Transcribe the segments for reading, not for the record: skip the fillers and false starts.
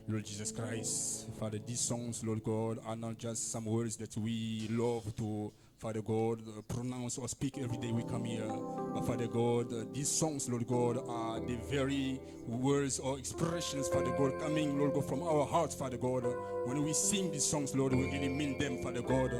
Lord Jesus Christ. Father, these songs, Lord God, are not just some words that we love to, Father God, pronounce or speak every day we come here. But Father God, these songs, Lord God, are the very words or expressions, Father God, coming, Lord God, from our hearts, Father God. When we sing these songs, Lord, we really mean them, Father God.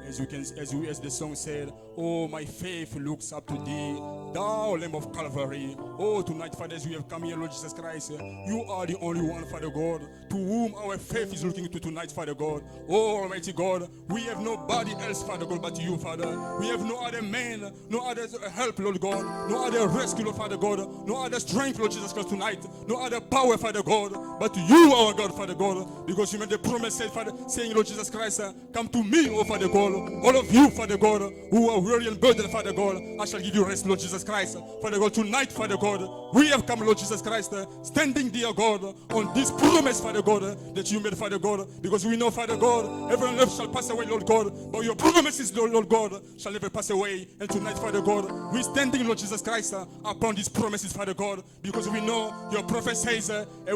As the song said, oh, my faith looks up to thee, thou Lamb of Calvary. Oh, tonight, Father, as we have come here, Lord Jesus Christ, you are the only one, Father God, to whom our faith is looking to tonight, Father God. Oh, Almighty God, we have nobody else, Father God, but you, Father. We have no other man, no other help, Lord God, no other rescue, Lord Father God, no other strength, Lord Jesus Christ, tonight, no other power, Father God, but you, our God, Father God, because you made the promise, Father, saying, Lord Jesus Christ, come to me, oh Father God, all of you, Father God, who are weary and burdened, Father God, I shall give you rest, Lord Jesus Christ. Father God, tonight, Father God, we have come, Lord Jesus Christ, standing, dear God, on this promise, Father God, that you made, Father God, because we know, Father God, everyone else shall pass away, Lord God, but your promises, Lord God, shall never pass away. And tonight, Father God, we're standing, Lord Jesus Christ, upon these promises, Father God, because we know your prophet says,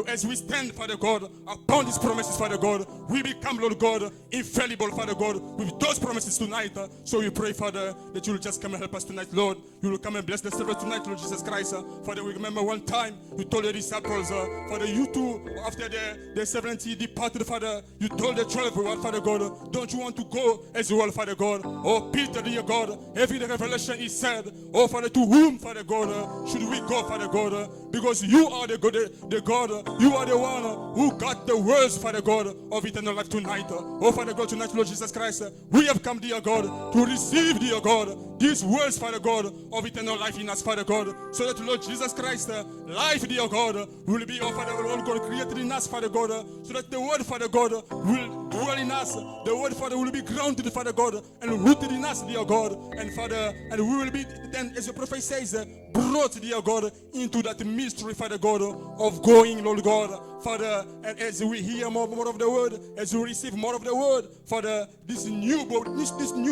as we stand, Father God, upon these promises, Father God, we become, Lord God, infallible, Father God, with those promises tonight. So we pray, Father, that you will just come and help us tonight, Lord. You will come and bless the service tonight, Lord Jesus Christ. Father, we remember one time you told the disciples, Father, you too, after the 70 departed, Father, you told the 12, Father God, don't you want to go as well, Father God? Oh, Peter, dear God, every revelation is said, oh, Father, to whom, Father God, should we go, Father God? Because you are the God, you are the one who got the words, Father God, of eternal life tonight. Oh, Father God, tonight, Lord Jesus Christ, we have come, dear God, to receive, dear God, these words, Father God, of eternal life in us, Father God, so that, Lord Jesus Christ, life, dear God, will be, oh, Father, Lord God, created in us, Father God, so that the word, Father God, will dwell in us. The word, Father, will be grounded, Father God, and rooted in us, dear God, and Father, and we will be then, as the prophet says, brought, dear God, into that mystery, Father God, of going, Lord God, Father, and as we hear more of the word, as we receive more of the word, Father, this new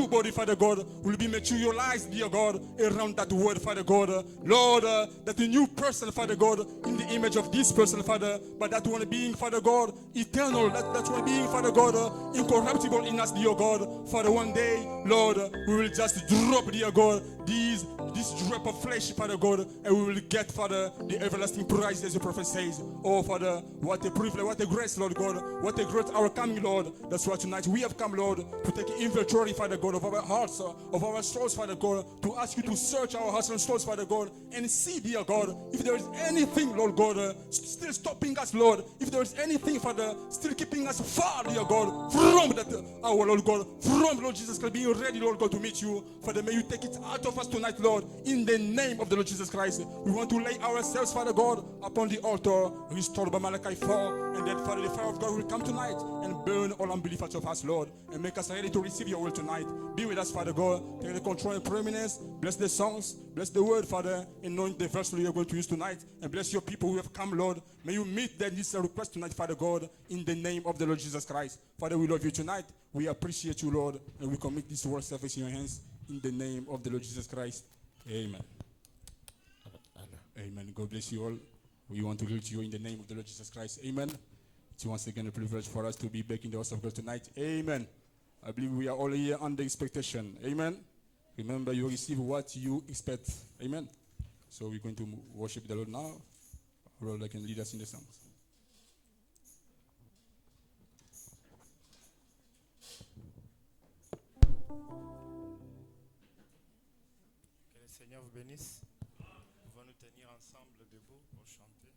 body, Father God, will be materialized, dear God, around that word, Father God. Lord, that the new person, Father God, in the image of this person, Father, but that one being, Father God, eternal, that one being, Father God, incorruptible in us, dear God. Father, one day, Lord, we will just drop, dear God, this drop of flesh, Father God, and we will get, Father, the everlasting prize, as the prophet says. Oh, Father, what a privilege, what a grace, Lord God, what a great our coming, Lord. That's why tonight we have come, Lord, to take inventory, Father God, of our hearts, of our souls, Father God, to ask you to search our hearts and souls, Father God, and see, dear God, if there is anything, Lord God, still stopping us, Lord, if there is anything, Father, still keeping us far, dear God, from that, our Lord God, from, Lord Jesus Christ, being ready, Lord God, to meet you. Father, may you take it out of us tonight, Lord, in the name of the Lord Jesus Christ. We want to lay ourselves, Father God, upon the altar, restored by Malachi 4, and that, Father, the fire of God will come tonight and burn all unbelief out of us, Lord, and make us ready to receive your word tonight. Be with us, Father God. Take the control and preeminence. Bless the songs, bless the word, Father, and knowing the verse we are going to use tonight, and bless your people who have come, Lord. May you meet their needs and requests tonight, Father God, in the name of the Lord Jesus Christ. Father, we love you tonight. We appreciate you, Lord, and we commit this word service in your hands in the name of the Lord Jesus Christ. Amen. Amen. God bless you all. We want to greet you in the name of the Lord Jesus Christ. Amen. It's once again a privilege for us to be back in the house of God tonight. Amen. I believe we are all here under expectation. Amen. Remember, you receive what you expect. Amen. So we're going to worship the Lord now. Our Lord can lead us in the songs. Que le Seigneur vous bénisse. Nous allons nous tenir ensemble debout pour chanter.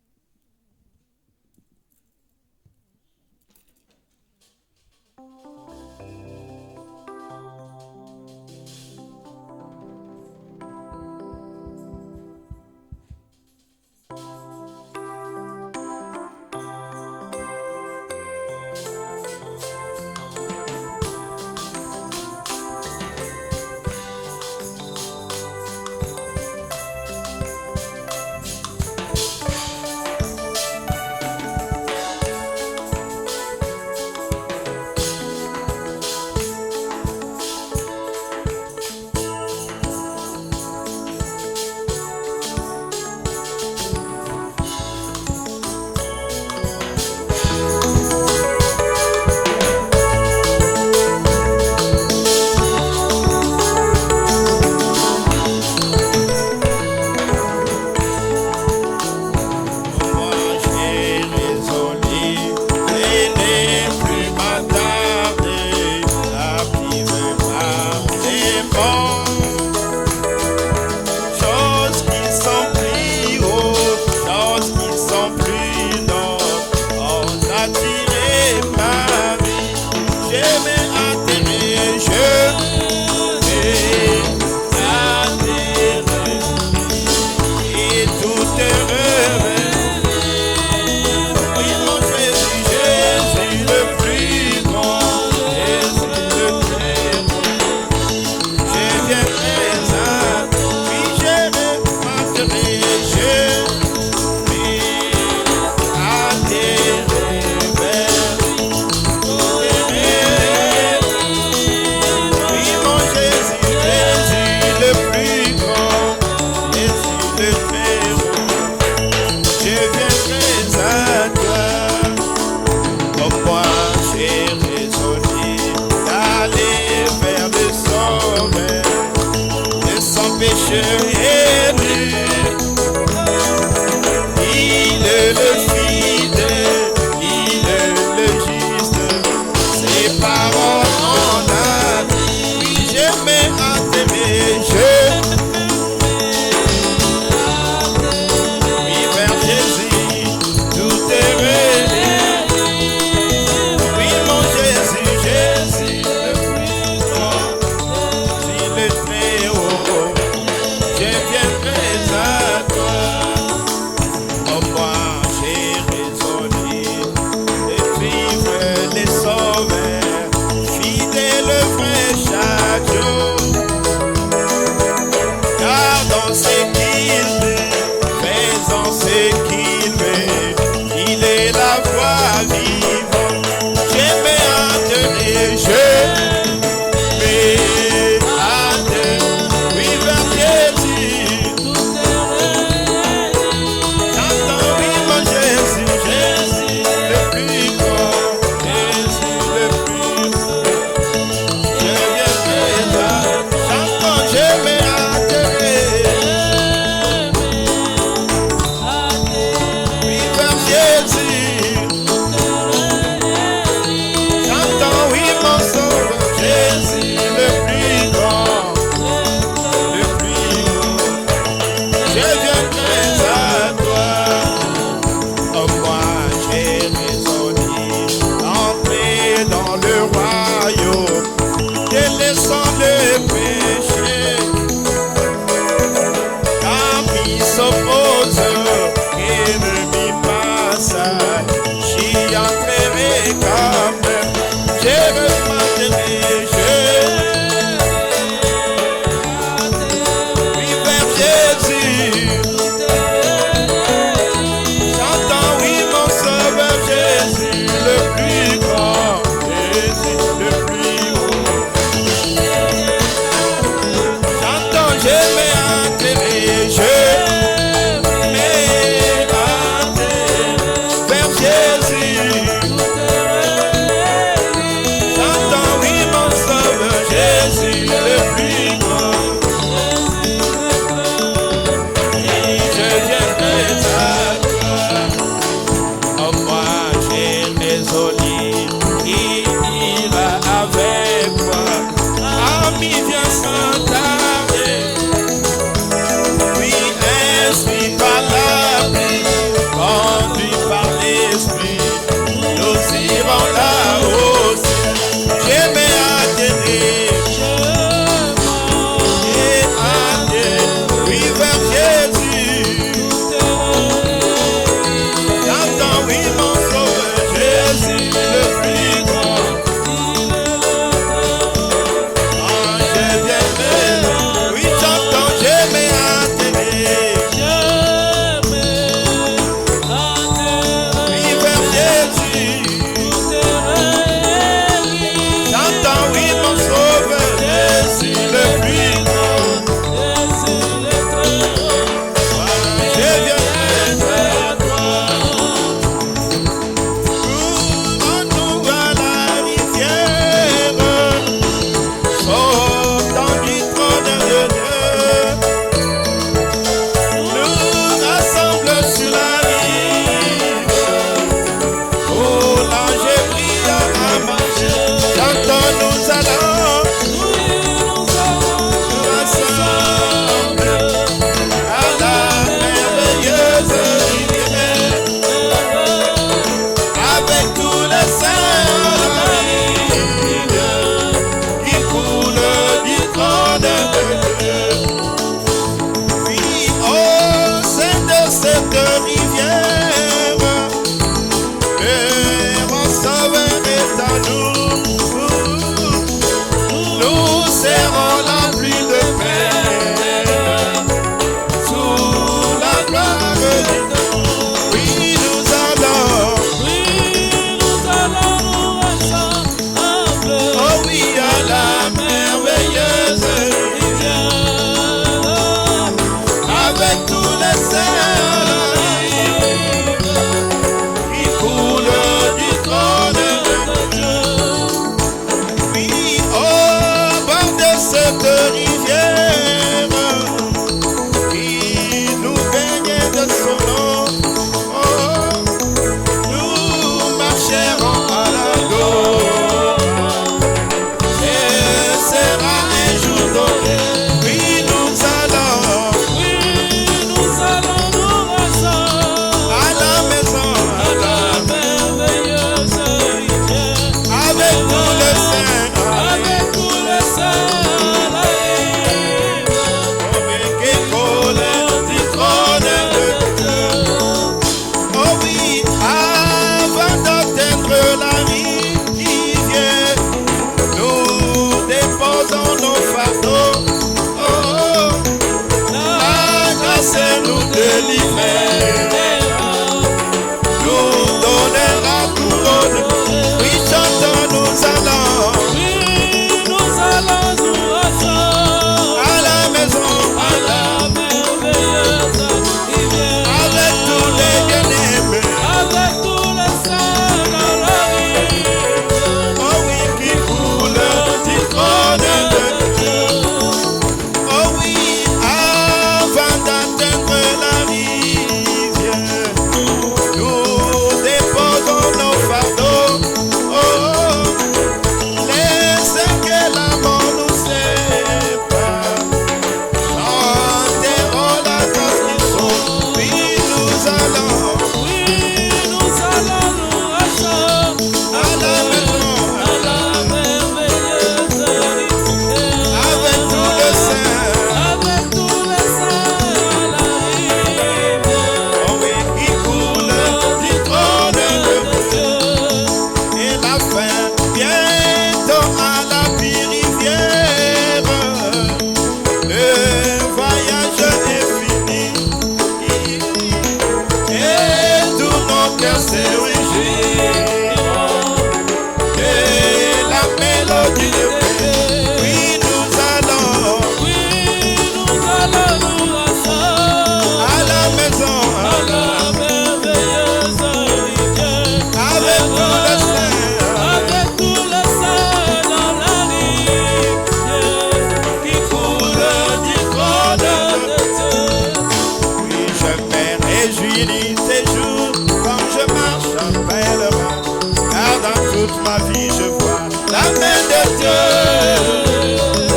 toute ma vie je vois la main de Dieu.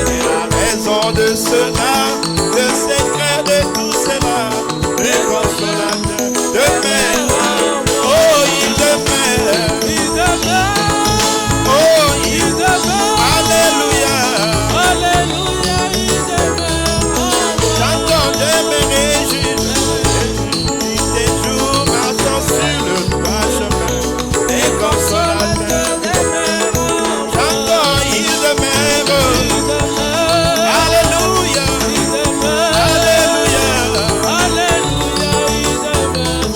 Et la raison de cela, le secret de tout cela, le consolateur demeure. Oh, il demeure. Il demeure. Oh, il demeure. Alléluia. Alléluia, il demeure. J'entends de me réjouir. Des jours marchant sur le droit chemin, les consolateurs demeurent. J'entends, il demeure. Alléluia. Alléluia. Alléluia, il demeure.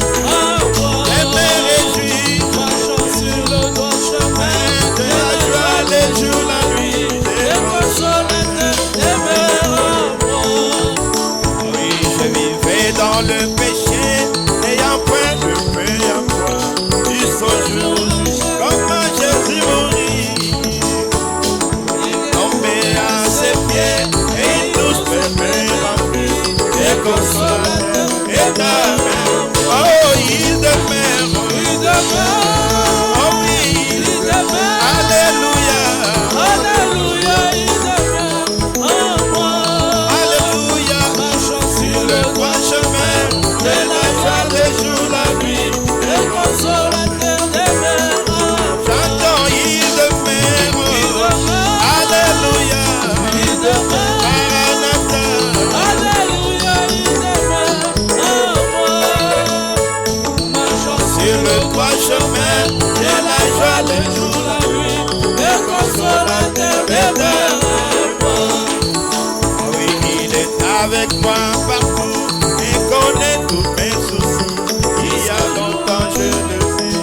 Je me réjouis, marchant sur le droit chemin, de la joie les jours, la nuit, les consolateurs demeurent. Oui, je vivais dans le péché, n'ayant point de paix à moi. Jusqu'au jour, comment Jésus mourit, tombé à ses pieds, et il nous fait remplir des consolateurs éternels. Oh, il demeure. Il demeure. Oh oui, il demeure. Alléluia. Alléluia, il demeure en moi. Alléluia. Marchant sur le droit chemin, de la joie des jours, la nuit, les consolateurs demeurent. J'entends, il demeure. Il demeure. Alléluia. Il demeure. Maranatha. Alléluia, il demeure en moi. Marchant sur le droit chemin, de la joie des jours, la nuit, les consolateurs demeurent en moi. Oui, il est avec moi partout et connaît tous mes soucis. Il y a longtemps je le sais.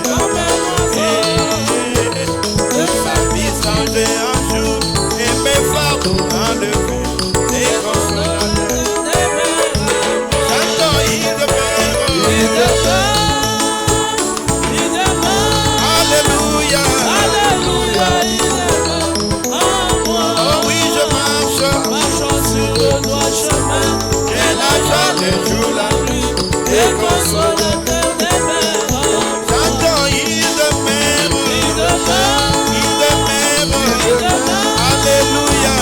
De sa vie changée un jour et mes fardeaux enlevés. Les consolateurs demeurent. J'entends, il demeure. Il demeure. Il demeure. Alléluia. Alléluia, il demeure en moi. Oh oui, je marche. Marchant sur le droit chemin, et la joie des jours, la nuit, les consolateurs demeurent. J'entends, il demeure. Il demeure. Il demeure. Il demeure. Alléluia.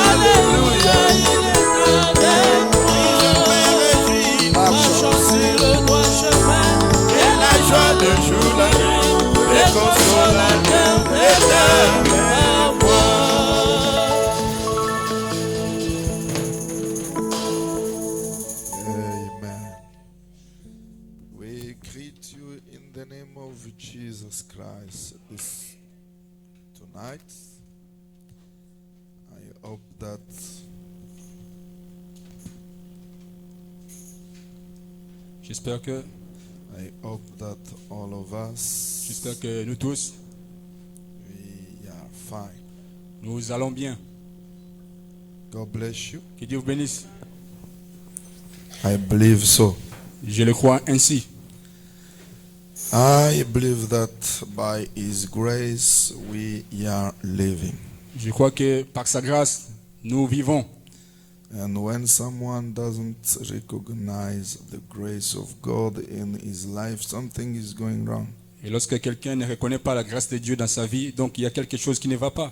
Alléluia, il est avec moi. Je me réjouis. Marchant sur le droit chemin, et la joie des jours, la nuit, les consolateurs demeurent en moi. Amen. We greet you in the name of Jesus Christ this tonight. I hope that J'espère que all of us J'espère que nous tous, we are fine. nous allons bien. God bless you. Que Dieu vous bénisse. I believe so. Je le crois ainsi. I believe that by His grace we are living. Je crois que par sa grâce, nous vivons. And when someone doesn't recognize the grace of God in his life, something is going wrong. Et lorsque quelqu'un ne reconnaît pas la grâce de Dieu dans sa vie, donc il y a quelque chose qui ne va pas.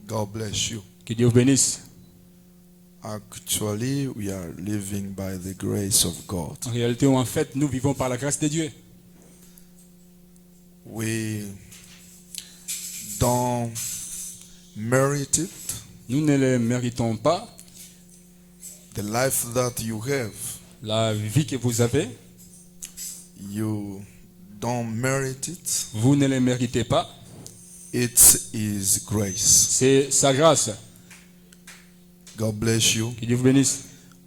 God bless you. Que Dieu vous bénisse. Actually, we are living by the grace of God. En réalité, en fait, nous vivons par la grâce de Dieu. We don't merit it. Nous ne le méritons pas. The life that you have, La vie que vous avez, you don't merit it. vous ne le méritez pas. It's His grace. C'est sa grâce. God bless you. Que Dieu vous bénisse.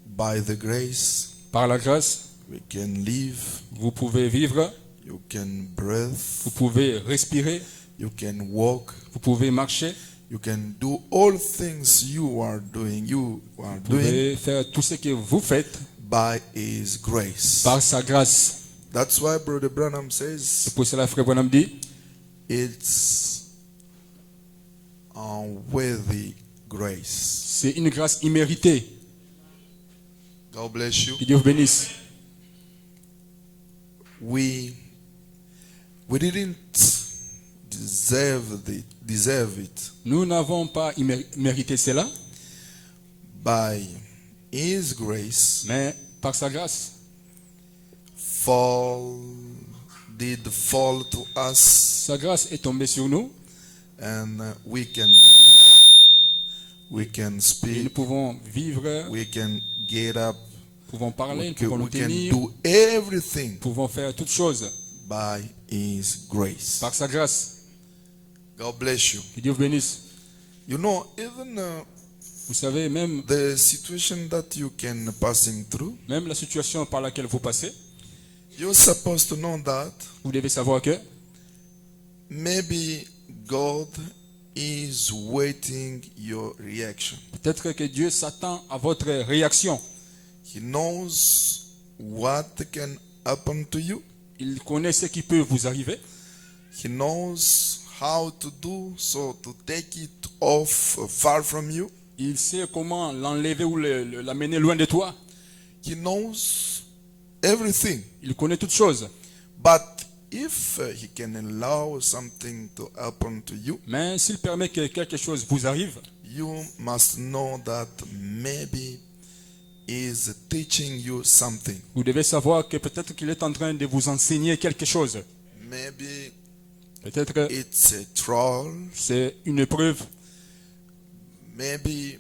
By the grace, Par la grâce, we can live. vous pouvez vivre, You can breathe. vous pouvez respirer, You can walk. vous pouvez marcher, You can do all things you are doing. You are vous doing pouvez faire tout ce que vous faites by His grace. par sa grâce. That's why Brother Branham says C'est pour cela, Frère Branham dit, it's unworthy grace. c'est une grâce imméritée. God bless you. Que Dieu vous bénisse. We didn't deserve it. Nous n'avons pas mérité cela, By His grace, mais par sa grâce, did fall to us, sa grâce est tombée sur nous and we can et nous speak, pouvons vivre, we can get up, nous pouvons parler, nous we pouvons nous can tenir, do everything nous pouvons faire toutes choses by His grace. par sa grâce. God bless you. Que Dieu vous bénisse. You know, even Vous savez, même the situation that you can passing through, la situation par laquelle vous passez, you're supposed to know that vous devez savoir que maybe God is waiting your reaction. peut-être que Dieu s'attend à votre réaction. He knows what can happen to you. Il connaît ce qui peut vous arriver. He knows how to do so to take it off far from you. Il sait comment l'enlever ou l'amener loin de toi. He knows everything. Il connaît toutes choses. But if he can allow something to happen to you, Mais s'il permet que quelque chose vous arrive, you must know that maybe he is teaching you something. vous devez savoir que peut-être qu'il est en train de vous enseigner quelque chose. Maybe Peut-être que it's a trial. c'est une épreuve. Maybe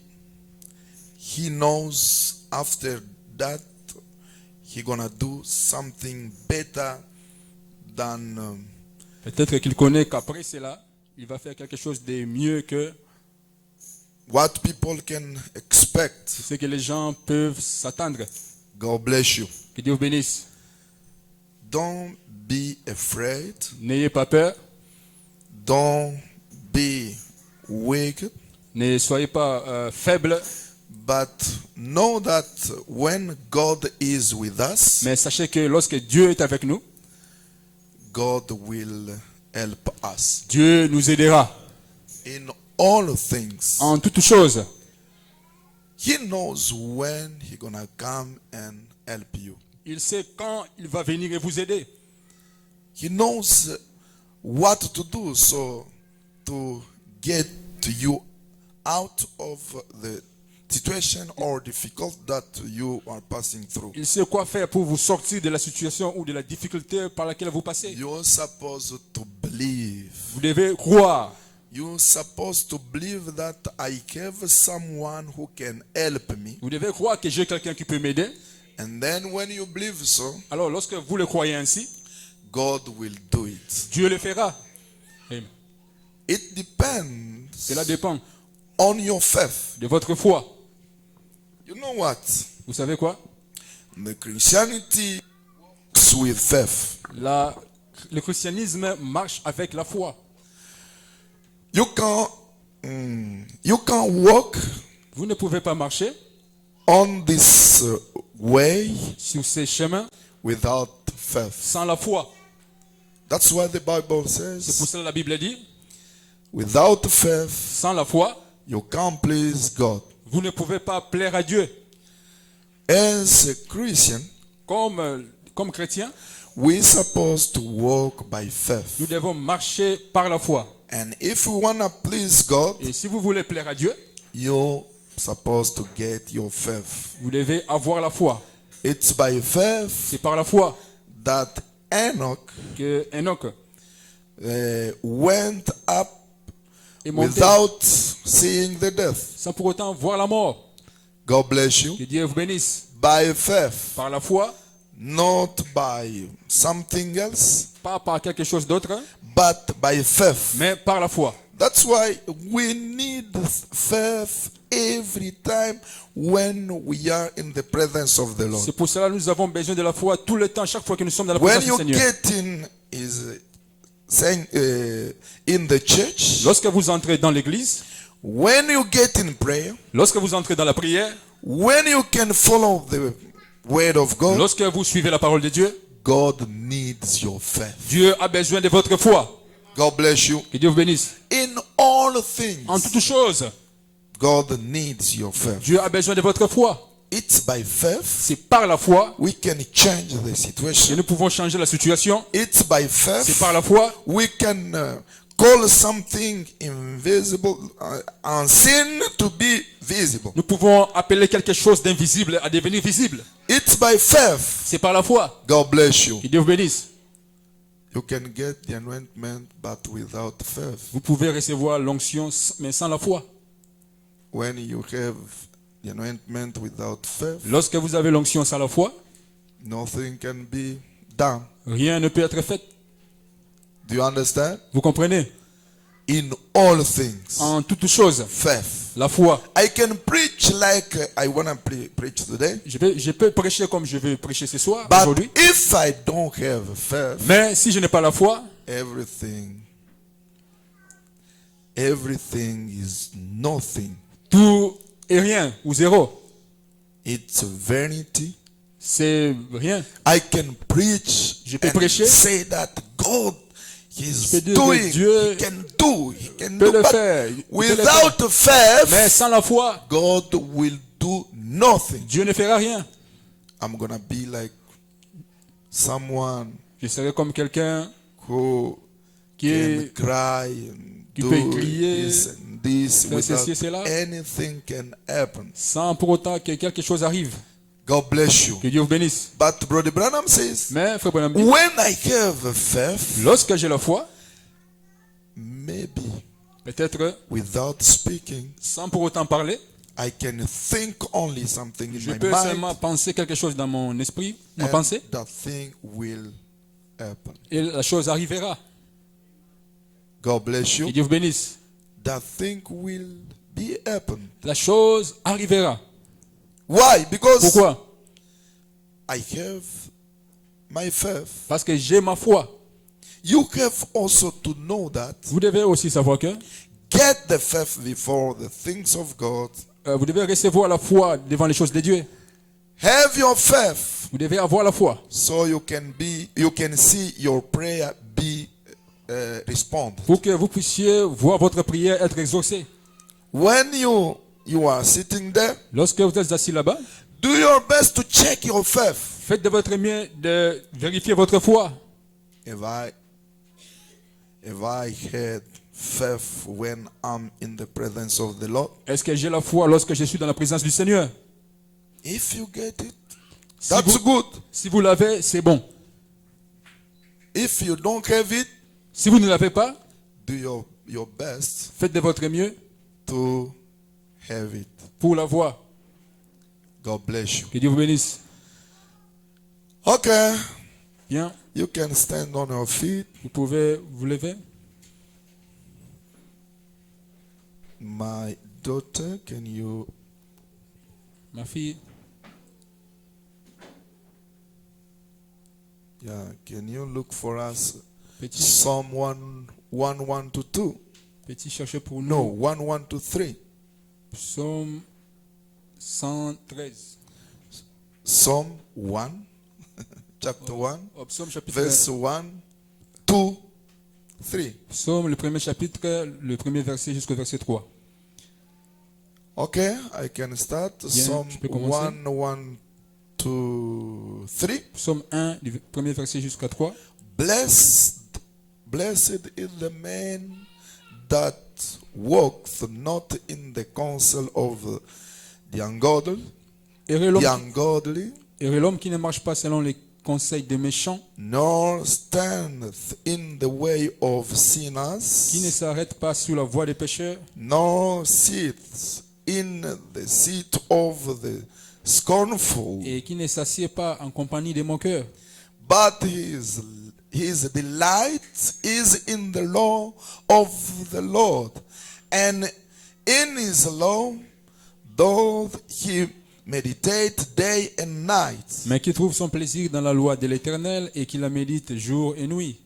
he knows after that he gonna do something better than Peut-être qu'il connaît qu'après cela, il va faire quelque chose de mieux que what people can expect. ce que les gens peuvent s'attendre. God bless you. Que Dieu vous bénisse. Don't be afraid. N'ayez pas peur. Don't be weak. Ne soyez pas faibles. But know that when God is with us, Mais sachez que lorsque Dieu est avec nous, God will help us Dieu nous aidera in all things. en toutes choses. He knows when He gonna come and help you. Il sait quand il va venir et vous aider. He knows what to do so to get to you out of the situation or difficult that you are passing through. Il sait quoi faire pour vous sortir de la situation ou de la difficulté par laquelle vous passez. You're supposed to believe. Vous devez croire. You're supposed to believe that I have someone who can help me. Vous devez croire que j'ai quelqu'un qui peut m'aider. And then when you believe so, Alors lorsque vous le croyez ainsi, God will do it. Dieu le fera. Amen. It depends Cela dépend on your faith. de votre foi. You know what? Vous savez quoi? The Christianity works with faith. Le christianisme marche avec la foi. You can walk Vous ne pouvez pas marcher on this way sur ces chemins without faith. sans la foi. That's why the Bible C'est pour says, cela que la Bible dit, without faith, sans la foi, you can't please God. vous ne pouvez pas plaire à Dieu. As a Christian, Comme chrétien, we're supposed to walk by faith. nous devons marcher par la foi. And if we want to please God, Et si vous voulez plaire à Dieu, you're supposed to get your faith. vous devez avoir la foi. It's by faith C'est par la foi that Enoch que Enoch went up est monté without seeing the death. sans pour autant voir la mort. God bless you. Que Dieu vous bénisse. By faith, Par la foi, not by something else, pas par quelque chose d'autre, but by faith. mais par la foi. That's why we need faith every time when we are in the presence of the Lord. C'est pour cela que nous avons besoin de la foi tout le temps, chaque fois que nous sommes dans la When présence du you Seigneur. get in the church, Lorsque vous entrez dans l'église, when you get in prayer, lorsque vous entrez dans la prière, when you can follow the word of God, lorsque vous suivez la parole de Dieu, God needs your faith. Dieu a besoin de votre foi. God bless you. Que Dieu vous bénisse. In all En things, toutes choses, God needs your faith. Dieu a besoin de votre foi. It's by faith C'est par la foi we can change the que situation. nous pouvons changer la situation. It's by C'est faith par la foi we can call something invisible, unseen to be visible. Nous pouvons appeler quelque chose d'invisible à devenir visible. It's by faith. C'est par la foi. God bless you. Que Dieu vous bénisse. You can get the anointment, but without faith. Vous pouvez recevoir l'onction, mais sans la foi. When you have the anointment without faith, Lorsque vous avez l'onction sans la foi, nothing can be done. rien ne peut être fait. Do you understand? Vous comprenez? In all things, En toutes choses, faith. la foi. I can preach like I want to preach today, Je peux prêcher comme je veux prêcher ce soir, but aujourd'hui. if I don't have faith, Mais si je n'ai pas la foi, everything is nothing. tout est rien ou zéro. It's vanity. C'est rien. I can preach Je peux and prêcher. say that God is peux dire que doing. Dieu He can do. He can peut do. le But faire. Il peut le without faire. Mais faith, sans la foi, God will do nothing. Dieu ne fera rien. I'm gonna be like someone Je serai comme quelqu'un who qui can est cry and qui do peut crier, this and this faire ceci et without cela. anything can happen. sans pour autant que quelque chose arrive. God bless you. Que Dieu vous bénisse. But Brother Branham says, Mais frère Branham dit, when I have faith, lorsque j'ai la foi, maybe peut-être without speaking, sans pour autant parler, I can think only something in je my peux mind, seulement penser quelque chose dans mon esprit, ma and pensée, that thing will happen. et la chose arrivera. God bless Que you. Dieu vous bénisse. That thing will be happen. La chose arrivera. Why? Because Pourquoi? I have my faith. Parce que j'ai ma foi. You have also to know that. Vous devez aussi savoir que Get the faith before the things of God. vous devez recevoir la foi devant les choses de Dieu. Have your faith Vous devez avoir la foi so you can see your prayer be respond. pour que vous puissiez voir votre prière être exaucée. When you are sitting there, Lorsque vous êtes assis là-bas, do your best to check your faith. faites de votre mieux de vérifier votre foi. If I had faith when I'm in the presence of the Lord, Est-ce que j'ai la foi lorsque je suis dans la présence du Seigneur? if you get it, Si that's vous, good. si vous l'avez, c'est bon. If you don't have it, Si vous ne l'avez pas, do your best faites de votre mieux to have it. pour l'avoir. God bless you. Que Dieu vous bénisse. Okay, Bien, you can stand on your feet. vous pouvez vous lever. My daughter, can you Ma fille, can you look for us petit, Psalm 1 to 2? petit, cherchez pour nous. No, 1 to 3. Psaume 113. Psalm 1, chapter 1, Oh, psaume chapitre verse 1, 2, 3. Psaume, le premier chapitre, le premier verset jusqu'au verset 3. Okay, I can start. Bien, Psalm je peux commencer. 1 to 3. Psaume 1, du premier verset jusqu'à 3. Blessed is the man that walks not in the counsel of the ungodly, Heureux l'homme qui ne marche pas selon les conseils des méchants, nor standeth in the way of sinners, qui ne s'arrête pas sur la voie des pécheurs, nor sits in the seat of the scornful, et qui ne s'assied pas en compagnie des moqueurs. but his delight is in the law of the Lord, and in his law doth he meditate day and night. Mais qui trouve son plaisir dans la loi de l'Éternel et qui la médite jour et nuit.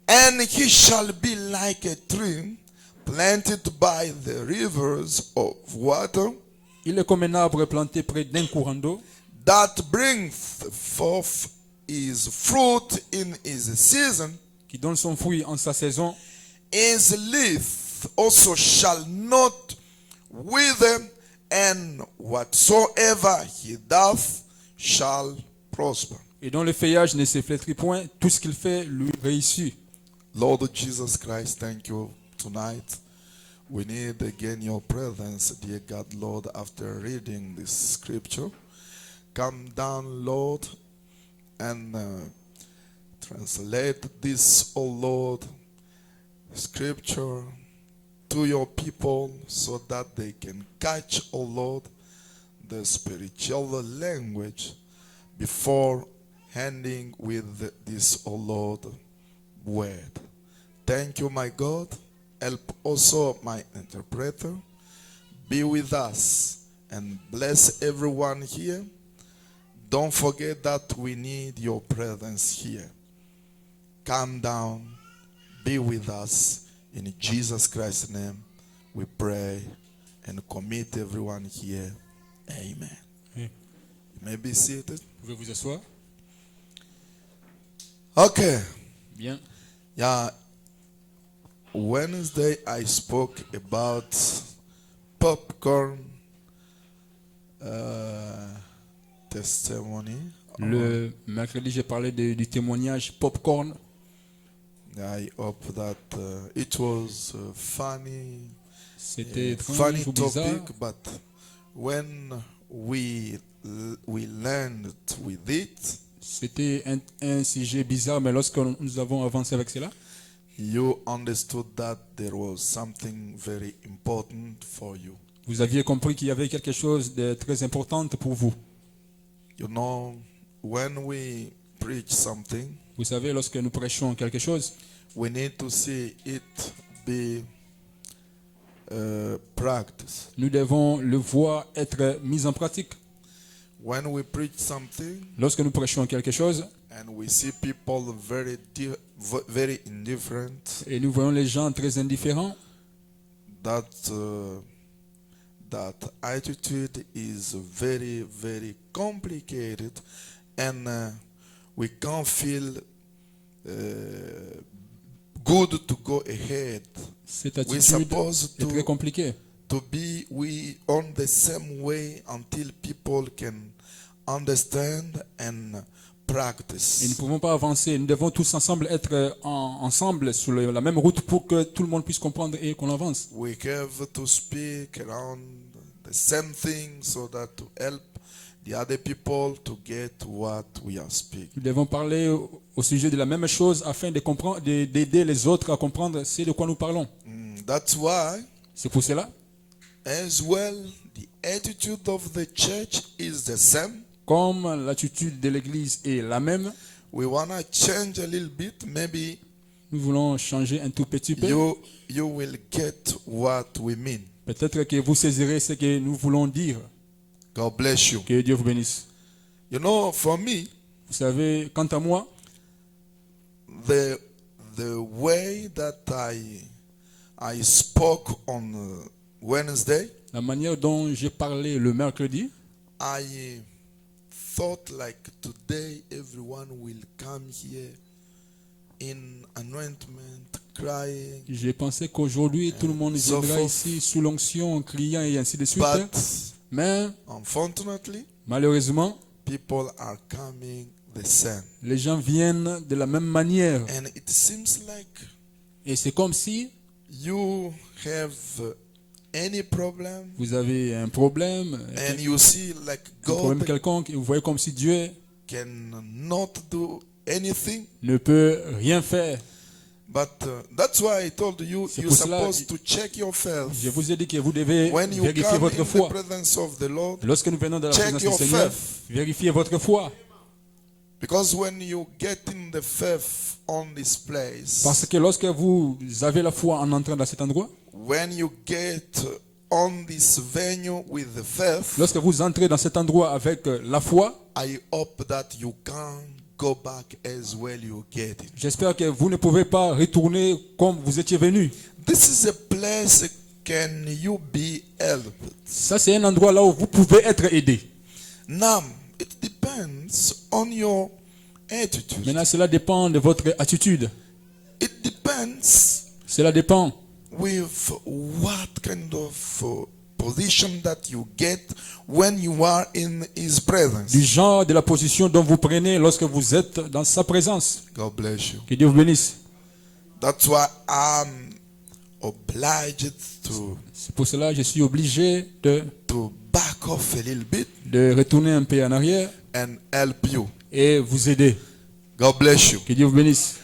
And he shall be like a tree planted by the rivers of water, Il est comme un arbre planté près d'un courant d'eau, that bringeth forth his fruit in his season. qui donne son fruit en sa saison. His leaf also shall not wither, and whatsoever he doth shall prosper. Et dont le feuillage ne se flétrit point, tout ce qu'il fait lui réussit. Lord Jesus Christ, thank you tonight. We need again your presence, dear God, Lord, after reading this scripture. Come down, Lord, and translate this, oh Lord, scripture to your people so that they can catch, oh Lord, the spiritual language before handing with this, oh Lord, word. Thank you, my God. Help also my interpreter. Be with us and bless everyone here. Don't forget that we need your presence here. Come down. Be with us. In Jesus Christ's name, we pray and commit everyone here. Amen. Oui. You may be seated. Vous pouvez vous asseoir. Okay. Bien. Yeah. Wednesday I spoke about popcorn testimony. Le mercredi, j'ai parlé du témoignage popcorn. I hope that it was funny. C'était Funny étrange ou bizarre. topic, but when we learned with it, C'était un sujet bizarre, mais lorsque nous avons avancé avec cela, you understood that there was something very important for you. vous aviez compris qu'il y avait quelque chose de très important pour vous. You know, when we preach something, Vous savez, lorsque nous prêchons quelque chose, we need to see it be practiced. nous devons le voir être mis en pratique. When we preach something Lorsque nous prêchons quelque chose and we see people very indifferent, et nous voyons les gens très indifférents, that attitude is very, very complicated, and we can't feel good to go ahead. cette We're attitude supposed est très compliquée. to be on the same way until people can understand and Et nous practice. ne pouvons pas avancer. Nous devons tous ensemble être ensemble sur la même route pour que tout le monde puisse comprendre et qu'on avance. We have to speak around the same thing so that to help the other people to get what we are speaking. Nous devons parler au sujet de la même chose afin de comprendre, d'aider les autres à comprendre ce de quoi nous parlons. That's why, C'est pour cela, as well, the attitude of the church is the same. comme l'attitude de l'Église est la même, We want to change a little bit. Maybe nous voulons changer un tout petit peu. you will get what we mean. Peut-être que vous saisirez ce que nous voulons dire. God bless you. Que Dieu vous bénisse. You know, for me, Vous savez, quant à moi, the way that I spoke on Wednesday, la manière dont j'ai parlé le mercredi, I thought like today everyone will come here in anointment, crying. j'ai pensé qu'aujourd'hui tout le monde so viendra forth. ici sous l'onction, criant et ainsi de suite. But Mais unfortunately, malheureusement, people are coming the same. les gens viennent de la même manière. And it seems like Et c'est comme si you have any problem vous avez un problème, and you see like un problème God quelconque, et vous voyez comme si Dieu cannot do anything. ne peut rien faire. But that's why I told you, C'est you're pour cela, supposed to check yourself. Je vous ai dit que vous devez When you vérifier come votre in the foi. presence of the Lord, Lorsque nous venons dans la check présence your du Seigneur, faith. vérifiez votre foi. because when you get in the faith on this place, Parce que lorsque vous avez la foi en entrant dans cet endroit, when you get on this venue with the faith, lorsque vous entrez dans cet endroit avec la foi, I hope that you can go back as well you get it. j'espère que vous ne pouvez pas retourner comme vous étiez venu. This is a place can you be helped. Ça, c'est un endroit là où vous pouvez être aidé. Now, it depends on your attitude. Maintenant, cela dépend de votre attitude. It depends Cela dépend with what kind of position that you get when you are in His presence. du genre, de la position dont vous prenez lorsque vous êtes dans sa présence. God bless you. Que Dieu vous bénisse. That's why I'm obliged C'est pour cela que je suis obligé to back off a little bit de retourner un peu en arrière and help you. et vous aider. God bless you. Que Dieu vous bénisse.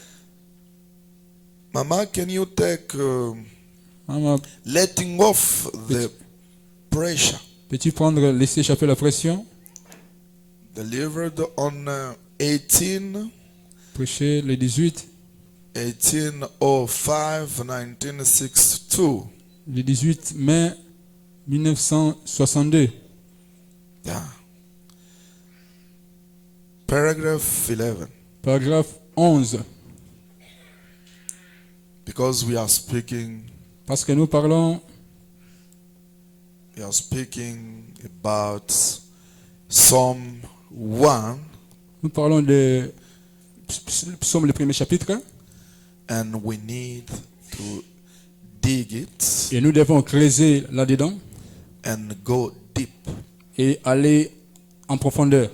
Mama, can you take Maman, letting off the pressure peux-tu laisser échapper la pression? delivered on 18 Prêcher le 18, 1805 1962. le 18 mai 1962. Yeah. Paragraph 11. Paragraphe 11. Because we are speaking Parce que nous parlons about Psalm 1, nous parlons de Psaume le premier chapitre and we need to dig it et nous devons creuser là-dedans and go deep. et aller en profondeur.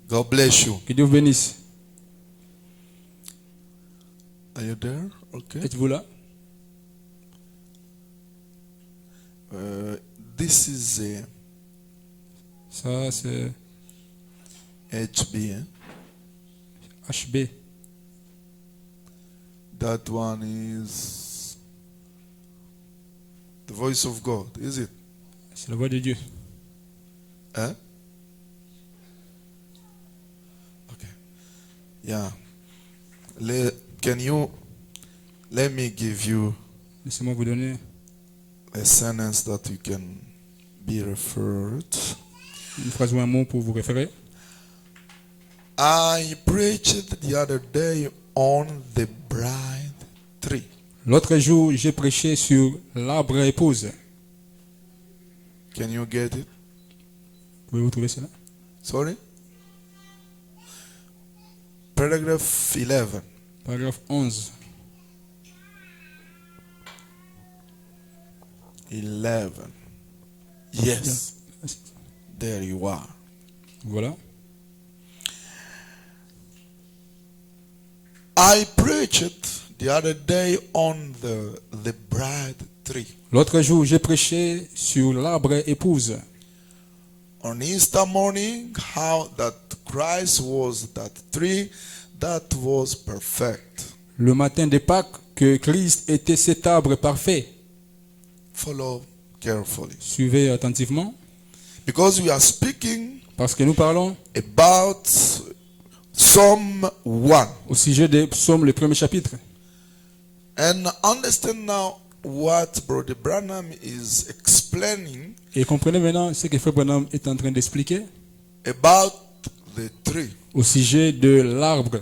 God bless you. Que Dieu vous bénisse. Are you there? Okay. Êtes-vous là? This is a Ça, c'est HB. HB. That one is the voice of God, is it? C'est la voix de Dieu. Eh? Okay. Yeah. Can you let me give you Laissez-moi vous donner a sentence that you can be referred? une phrase ou un mot pour vous référer. I preached the other day on the bride tree. L'autre jour, j'ai prêché sur l'arbre épouse. Can you get it? Pouvez-vous trouver cela? Sorry? Paragraph 11. Paragraphe 11. 11. Yes. There you are. Voilà. I preached the other day on the bride tree. L'autre jour, j'ai prêché sur l'arbre épouse. On Easter morning, how that Christ was that tree that was perfect. Le matin de Pâques, que Christ était cet arbre parfait. Follow carefully. Suivez attentivement, Because we are speaking parce que nous parlons about Psalm 1. au sujet des psaumes, le premier chapitre. And understand now what Brother Branham is explaining Et comprenez maintenant ce que Frère Branham est en train d'expliquer about the tree. au sujet de l'arbre.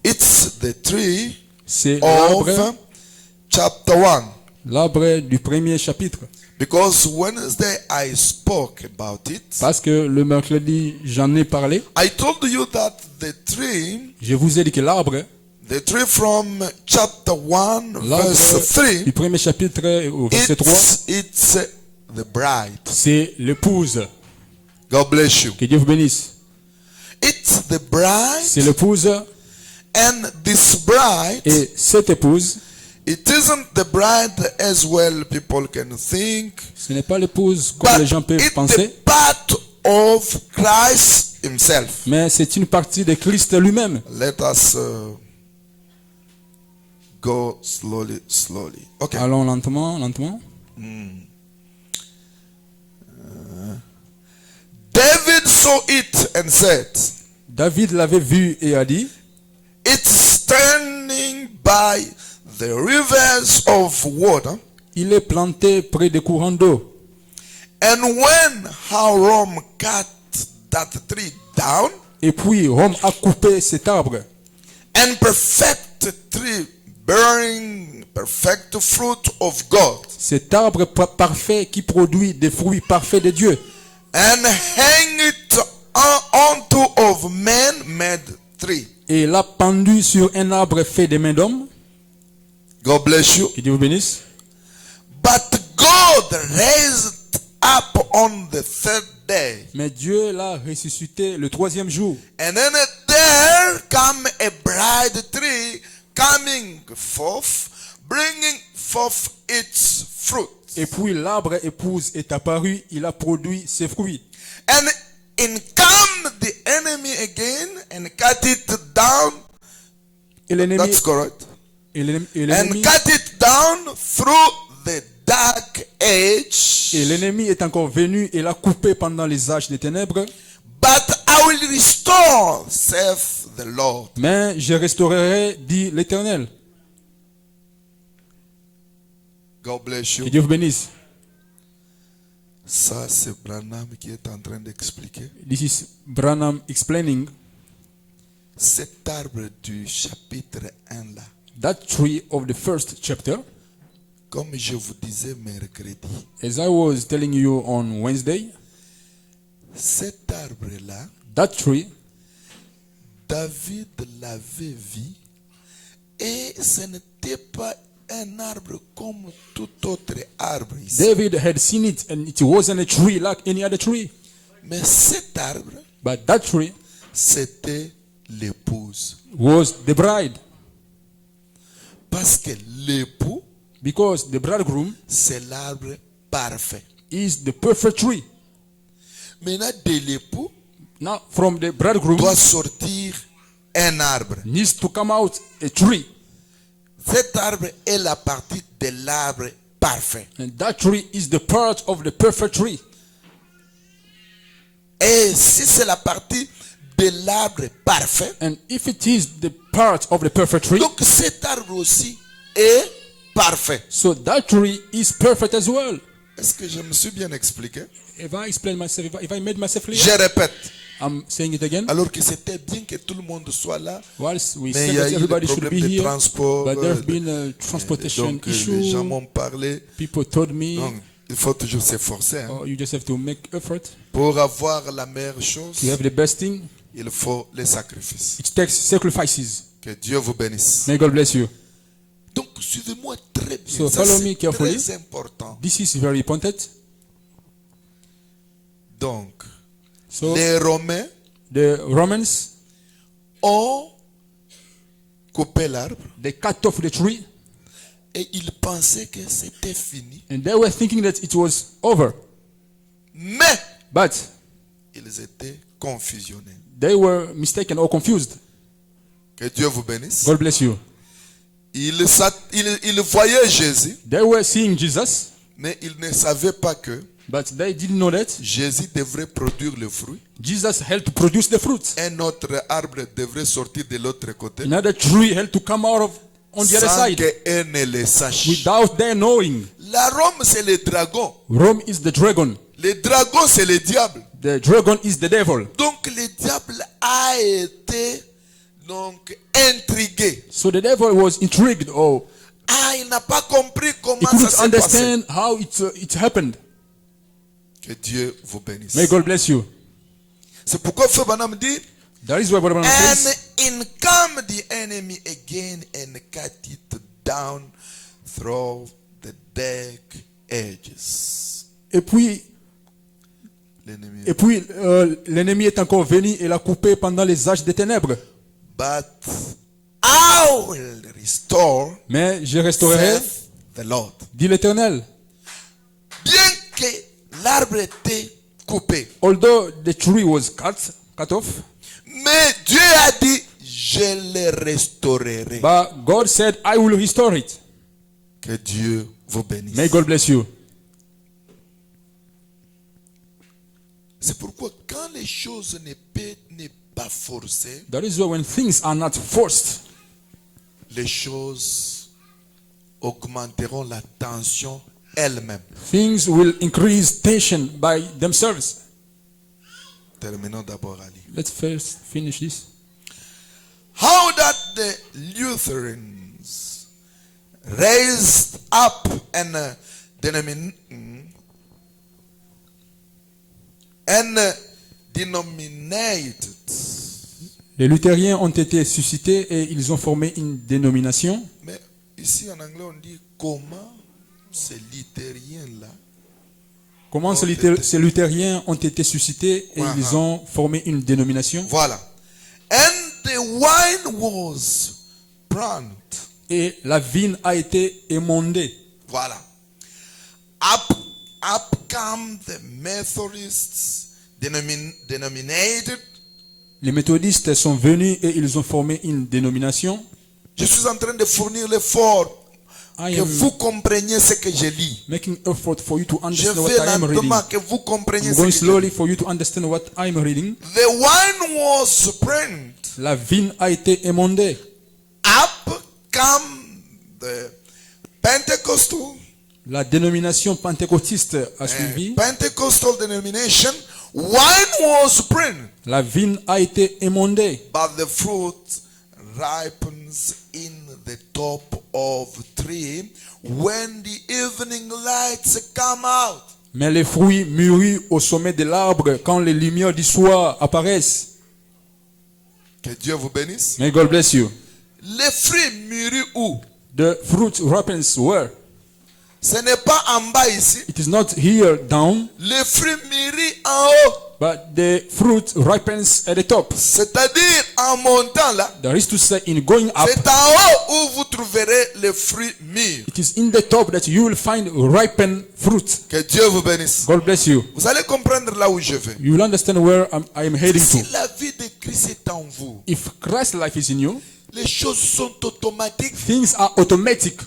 It's the tree C'est l'arbre, of chapter 1. l'arbre du premier chapitre. Because Wednesday I spoke about it. Parce que le mercredi, j'en ai parlé. I told you that the tree Je vous ai dit que l'arbre from chapter 1 verse 3, du premier chapitre au verset 3, it's the bride. c'est l'épouse. God bless you. Que Dieu vous bénisse. It's the bride, C'est l'épouse and this bride, et cette épouse, it isn't the bride as well people can think, ce n'est pas l'épouse comme but les gens peuvent it's penser, the part of Christ himself. mais c'est une partie de Christ lui-même. Let us go slowly. Okay. Allons lentement, lentement. David saw it and said, David l'avait vu et a dit, it's standing by the rivers of water. il est planté près des courants d'eau. And when Rome cut that tree down, Et puis Rome a coupé cet arbre. and perfect tree bearing perfect fruit of God, Cet arbre parfait qui produit des fruits parfaits de Dieu. and hang it onto of man-made tree. Et l'a pendu sur un arbre fait des mains d'homme. God bless you. Que Dieu vous bénisse. But God raised up on the third day. Mais Dieu l'a ressuscité le troisième jour. And then there come a bride tree coming forth bringing forth its fruit. Et puis l'arbre épouse est apparu, il a produit ses fruits. And in come the enemy again and cut it down. Et l'ennemi, That's correct. et l'ennemi- et And l'ennemi- cut it down through the dark age. et l'ennemi est encore venu et l'a coupé pendant les âges des ténèbres. But I will restore, saith the Lord. Mais je restaurerai, dit l'Éternel. God bless you. Que Dieu vous bénisse. Ça, c'est Branham qui est en train d'expliquer. This is Branham explaining Cet arbre du chapitre 1 là, that tree of the first chapter. comme je vous disais mercredi, As I was telling you on Wednesday, cet arbre là, that tree, David l'avait vu et ce n'était pas un arbre comme tout autre arbre ici. David had seen it and it wasn't a tree like any other tree. Mais cet arbre, But that tree c'était l'épouse. was the bride. Parce que l'époux, Because the bridegroom c'est l'arbre parfait. is the perfect tree. Maintenant, de l'époux Now, from the bridegroom doit sortir un arbre. needs to come out a tree. Cet arbre est la partie de l'arbre parfait. And that tree is the part of the perfect tree. Et si c'est la partie de l'arbre parfait, And if it is the part of the perfect tree, donc cet arbre aussi est parfait. so that tree is perfect as well. Est-ce que je me suis bien expliqué? If I explain myself, if I made myself clear, Je répète. I'm saying it again. Alors que c'était bien que tout le monde soit là, Whilst we mais said il y a that eu des everybody should be problèmes de here, transport. but there have been a transportation Donc les gens issue. m'ont parlé. People told me, Donc il faut toujours s'efforcer. Hein. oh, you just have to make effort Pour avoir la meilleure chose, to have the best thing. il faut les sacrifices. It takes sacrifices. Que Dieu vous bénisse. May God bless you. Donc suivez-moi très bien. So Ça, follow c'est me carefully. très important. This is very important. Donc, So les Romains the Romans, ont coupé l'arbre they cut off the tree et ils pensaient que c'était fini. and they were thinking that it was over. Mais But ils étaient confusionnés. they were mistaken or confused. Que Dieu vous bénisse. God bless you. Ils voyaient Jésus, They were seeing Jesus, mais ils ne savaient pas que but they didn't know that Jésus devrait produire le fruit. Jesus helped produce the fruit. Un autre arbre devrait sortir de l'autre côté. Another tree had to come out of on the other Sans side qu'un ne le sache. without their knowing. La Rome, c'est le dragon. Rome is the dragon. Le dragon, c'est le diable. The dragon is the devil. Donc le diable a été donc intrigué. So the devil was intrigued or Il n'a pas compris he comment ça couldn't s'est passé. understand how it happened. Que Dieu vous bénisse. May God bless you. C'est pourquoi Frère Branham dit, That is why Brother Branham and says, in come the enemy again and cut it down through the dark edges. et puis L'ennemi. l'ennemi est encore venu et l'a coupé pendant les âges des ténèbres. But I will restore, Mais je restaurerai, saith the Lord. dit l'Éternel. Bien que l'arbre était coupé, Although the tree was cut off, mais Dieu a dit, je le restaurerai. but God said, I will restore it. Que Dieu vous bénisse. May God bless you. C'est pourquoi quand les choses n'est pas forcées, That is why when things are not forced, les choses augmenteront la tension elles-mêmes. things will increase tension by themselves. Terminons d'abord à lire. Let's first finish this. How that the Lutherans raised up and denominated Les luthériens ont été suscités et ils ont formé une dénomination. Mais ici en anglais on dit comment ces luthériens-là Comment ces luthériens ont été suscités et ils ont formé une dénomination. voilà. And the wine was planted. et la vigne a été émondée. Voilà. Up come the Methodists, denominated. Les méthodistes sont venus et ils ont formé une dénomination. Je suis en train de fournir l'effort I que am vous compreniez ce que je lis. making effort for you to Je understand vais what I am reading. lentement que vous compreniez I'm ce que going je slowly lis. for you to understand what I'm reading. The wine was burned. La vigne a été émondée. Up come the Pentecostal. La dénomination pentecôtiste a suivi. Pentecostal denomination. Wine was burned, La vigne a été émondée. but the fruit ripens in the top of tree when the evening lights come out. Mais les fruits mûrissent au sommet de l'arbre quand les lumières du soir apparaissent. Que Dieu vous bénisse. May God bless you. Les fruits mûris où? The fruit ripens where? Ce n'est pas en bas ici. It is not here down, Les fruits mûris en haut. but the fruit ripens at the top. C'est-à-dire en montant là. That is to say, in going up, C'est en haut où vous trouverez les fruits mûrs. it is in the top that you will find ripened fruit. Que Dieu vous bénisse. God bless you. Vous allez comprendre là où je vais. You will understand where I am heading Si to. la vie de Christ est en vous, If Christ's life is in you, les choses sont automatiques. things are automatic.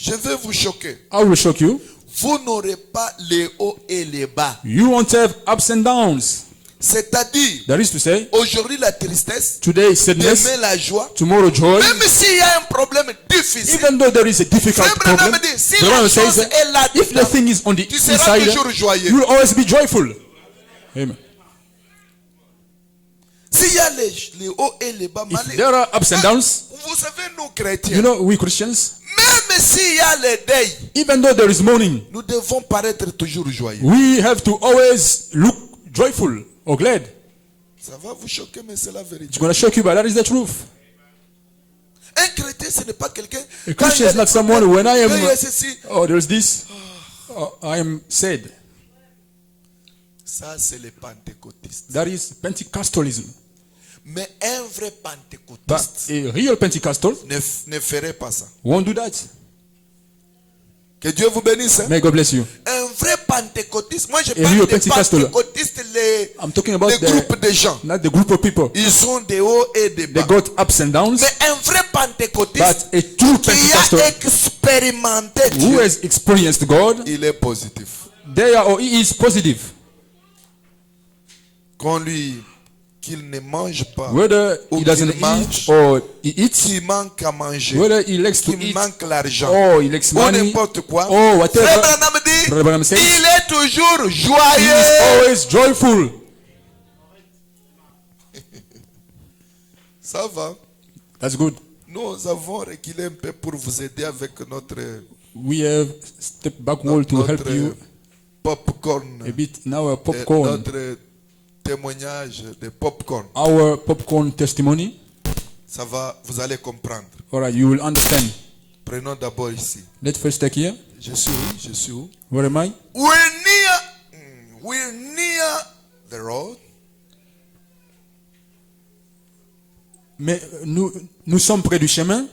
Je vais vous choquer. I will shock you. Vous n'aurez pas les hauts et les bas. You won't have ups and downs. C'est-à-dire, That is to say, aujourd'hui la tristesse, today sadness, demain la joie. tomorrow joy. Même s'il y a un problème difficile, Even though there is a difficult Frère Branham problem, dit, si the la Bible chose says, est là if the dedans, thing is on the tu seras inside, toujours joyeux. you will always be joyful. Amen. S'il y a les hauts et les bas, If there are ups and downs, vous savez, nous chrétiens, you know, we Christians, même s'il y a les deuils, even though there is mourning, nous devons paraître toujours joyeux. we have to always look joyful or glad. Ça va vous choquer, mais c'est la vérité. It's going to shock you, but that is the truth. Un chrétien, ce n'est pas quelqu'un. A Christian is not someone when I am, Quand il y a ceci, oh, there's this, I am sad. ça, c'est les pentecôtistes. That is Pentecostalism. Mais un vrai But pentecôtiste a real Pentecostal ne ferait pas ça. won't do that. Que Dieu vous bénisse. Hein? May God bless you. Un vrai pentecôtiste. Moi, je Et parle lui, au des Pentecostal. pentecôtistes, I'm talking about les groupes de gens. not the group of people. Ils ont des hauts et des They bas. got ups and downs. Mais un vrai pentecôtiste But a true qui a Pentecostal expérimenté who Dieu, has experienced God, il est positif. they are, or he is positive. Qu'on lui, qu'il ne mange pas, Whether ou he doesn't qu'il mange, eat or he eats, qu'il manque à manger, whether he likes to qu'il eat manque l'argent, or he likes ou money, n'importe quoi. or whatever, Frère Branham dit, Brother Branham says, il est toujours he is joyeux. always joyful. Ça va. That's good. Nous avons reculé un peu pour vous aider avec notre, We have stepped backward to help notre you popcorn, a bit. Now our popcorn, notre témoignage de popcorn. our popcorn testimony. Ça va, vous allez comprendre. All right, you will understand. Prenons d'abord ici. Let's first take here. Je suis où? Je suis où? Where am I? We're near the road. Mais nous sommes près du chemin.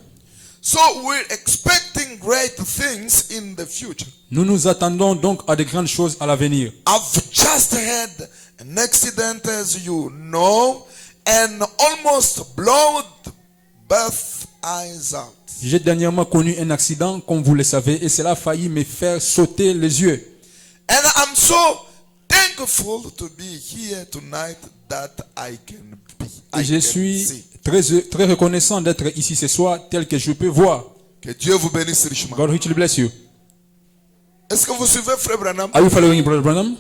So we're expecting great things in the future. Nous nous attendons donc à de grandes choses à l'avenir. I've just had an accident, as you know, and almost blowed both eyes out. J'ai dernièrement connu un accident, comme vous le savez, et cela a failli me faire sauter les yeux. And I'm so thankful to be here tonight that I can be. Et je suis très reconnaissant d'être ici ce soir, tel que je peux voir. Que Dieu vous bénisse richement. God richly bless you. Est-ce que vous suivez Frère Branham? Are you following Brother Branham?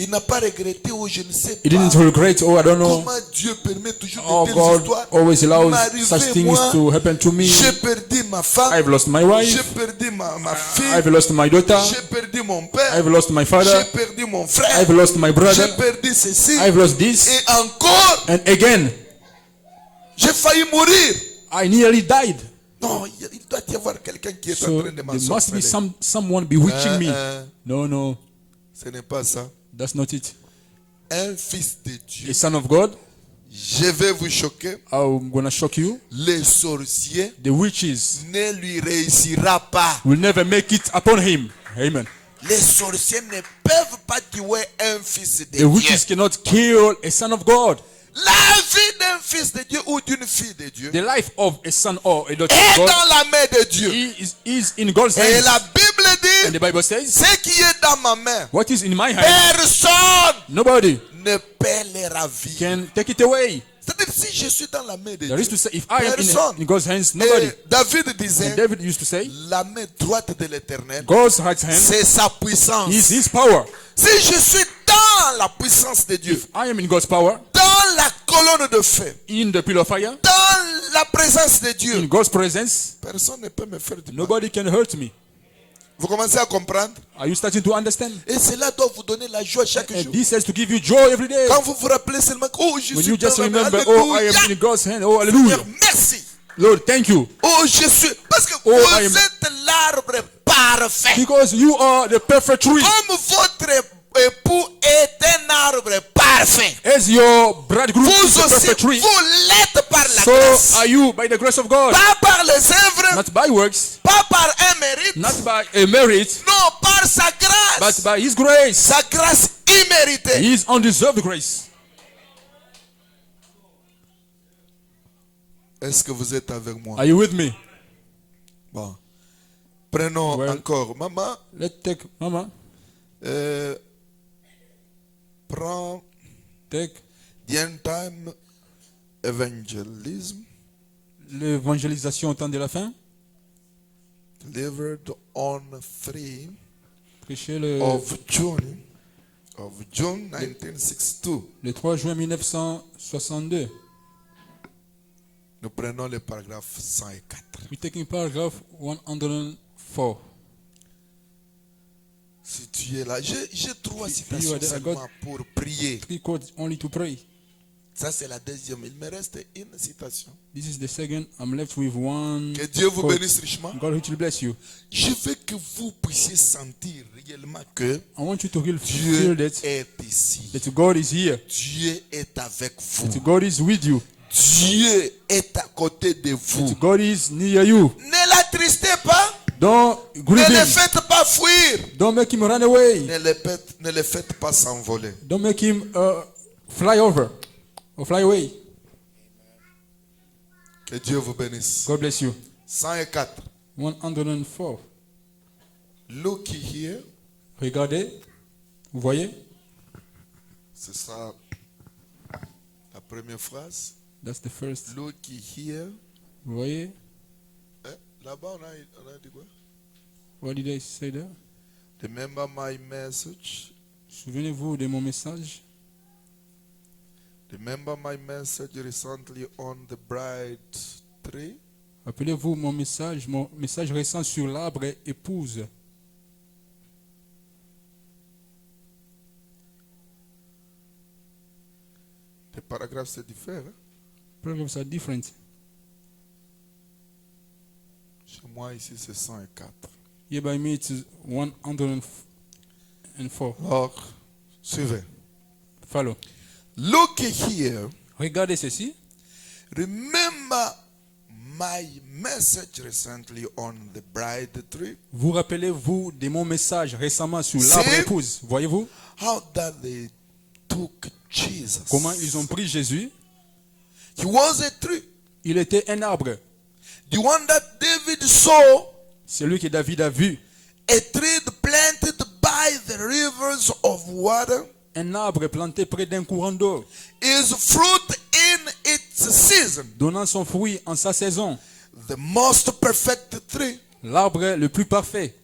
Il n'a pas regretté ou je ne sais He pas didn't regret, oh, I don't know. comment Dieu permet toujours Oh, de telles God histoires. always allows M'arriver, such things moi, to happen to me. j'ai perdu ma femme, I've lost my j'ai wife. perdu ma fille, I've lost my daughter. j'ai perdu mon père, I've lost my j'ai father. perdu mon frère, I've lost my brother. j'ai perdu ceci, I've lost this. et encore, And again, j'ai failli mourir. I nearly died. Non, il doit y avoir quelqu'un qui est en So train de there must be m'ensorceler. someone bewitching me. No, Ce n'est pas ça. that's not it. Un fils de Dieu A son of God Je vais vous choquer. I'm gonna shock you. Les sorciers The witches ne lui réussira pas. will never make it upon him. Amen. Les sorciers ne peuvent pas tuer un fils de The Dieu. witches cannot kill a son of God. La vie d'un fils de Dieu ou d'une fille de Dieu The life of a son or a daughter est of God dans la main de Dieu. is in God's Et hands. la Bible And dit, the Bible says, ce qui est dans ma main, what is in my hand, personne nobody ne peut les ravir. can take it away. C'est-à-dire, si je suis dans la main de That is Dieu, to say, if I am personne. in God's hands, nobody. Et David disait, And David used to say, la main droite de l'Éternel, God's right hand c'est sa puissance. is his power. Si je suis dans la puissance de Dieu, If I am in God's power, dans la colonne de feu, in the pillar of fire, dans la présence de in Dieu, God's presence, personne ne peut me faire du mal. nobody can hurt me. Vous commencez à comprendre? Are you starting to understand? Et cela doit vous donner la joie chaque And jour. this has to give you joy every day. Quand vous vous rappelez seulement, oh, je When suis you just dans la main. remember, oh, I am Alléluia. in God's hand. Oh, hallelujah. Seigneur, merci. Lord, thank you. Oh, je suis. Parce que Oh, vous I am- êtes l'arbre parfait. Because you are the perfect tree. Comme votre époux est un arbre parfait. As your bridegroom is Vous the aussi, perfect tree, vous l'êtes par la so grâce. are you by the grace of God. Pas par les œuvres, Not by works, pas par un mérite. not by a merit, Non, par sa grâce. but by His grace. Sa grâce imméritée. His undeserved grace. Est-ce que vous êtes avec moi? Are you with me? Bon. Prenons Well- encore. Maman, Let's take, Mama, prends take the end time evangelism l'évangélisation au temps de la fin. delivered on 3 Prêcher le of June 1962. 3 juin 1962. Nous prenons le paragraphe 104. We're taking paragraph 104. Si tu es là, j'ai 3 you citations are there, I seulement got- pour prier. 3 quotes only to pray. Ça, c'est la deuxième. Il me reste une citation. This is the second. I'm left with one. Que Dieu vous quote. bénisse richement. God richly bless you. Je veux que vous puissiez sentir réellement que I want you to really Dieu feel that, est ici. that God is here. Dieu est avec vous. That God is with you. Dieu est à côté de vous. That God is near you. Ne l'attristez pas. Don't grieve Ne le him. faites pas fuir. Don't make him run away. Ne le faites pas s'envoler. Don't make him fly over or fly away. Que Dieu vous bénisse. God bless you. 104. 104. Look here. Regardez. Vous voyez? C'est ça la première phrase. That's the first. Look here. Vous voyez? Là-bas, on a dit quoi? What did I say there? Remember my message. Souvenez-vous de mon message. Remember my message recently on the bride tree. Rappelez-vous mon message récent sur l'arbre épouse. Les paragraphes, c'est différent. Paragraphs are different. Chez moi, ici, c'est 104. Here by me it's 104. Alors, suivez. Follow. Look here. Regardez ceci. Remember my message recently on the bride tree. Vous rappelez-vous de mon message récemment sur l'arbre C'est- épouse. Voyez-vous How that they took Jesus. comment ils ont pris Jésus? He was a tree. Il était un arbre. The one that David saw. Celui que David a vu. A tree planted by the rivers of water. Un arbre planté près d'un courant d'eau, Is fruit in its season. donnant son fruit en sa saison. The most perfect tree. L'arbre le plus parfait.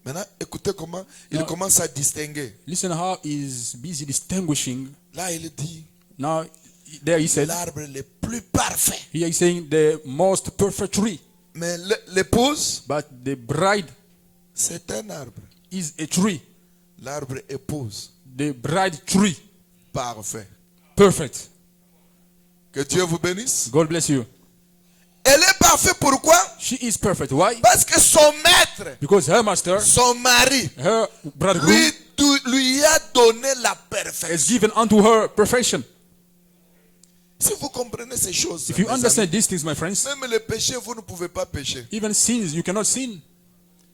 Maintenant, écoutez comment il Non. commence à distinguer. Listen how he's busy distinguishing. Là, il dit Now, there he said, l'arbre le plus parfait. here he's saying the most perfect tree. Mais l'épouse, But the bride c'est un arbre. is a tree. L'arbre épouse, The bride tree. parfait. Perfect. Que Dieu vous bénisse. God bless you. Elle est parfaite pourquoi? She is perfect. Why? Parce que son maître, Because her master, son mari, her bridegroom, lui a donné la has perfection. given unto her perfection. Si vous comprenez ces choses, If you mes understand amis, these things, my friends, même le péché, vous ne pouvez pas pécher. even sins, you cannot sin.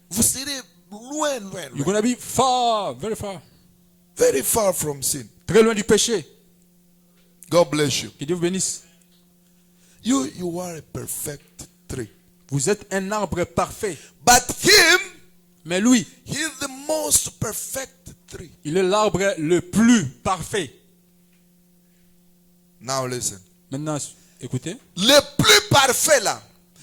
Vous serez loin, loin, You're loin. going to be far, very far. Very far from sin. Très loin du péché. God bless you. Que Dieu vous bénisse. You are a perfect tree. Vous êtes un arbre parfait. But him, Mais lui, he is the most perfect tree. il est l'arbre le plus parfait. Now listen. Maintenant, écoutez. Le plus parfait là.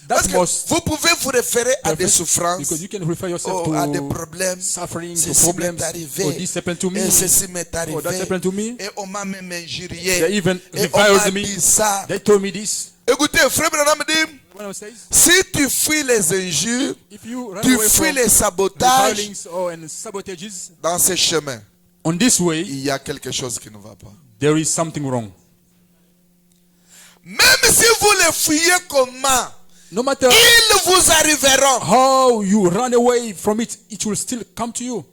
Parce que most vous pouvez vous référer à des Perfect, souffrances, because you can refer yourself à des to problèmes. suffering, to Ceci problems. m'est arrivé. Oh, this happened to me. Et ceci m'est arrivé. Oh, that happened to me. Et on m'a même They injurié. even Et on m'a reviled me. dit ça. They told me this. Écoutez, frère Branham dit, What I says, si tu fuis les injures, if you run tu away fuis from les sabotages, revilings and sabotages, dans ce chemin, on this way, il y a quelque chose qui ne va pas. there is something wrong. Même si vous les fuyez comment, No matter ils vous arriveront. how you run away from it, it will still come to you.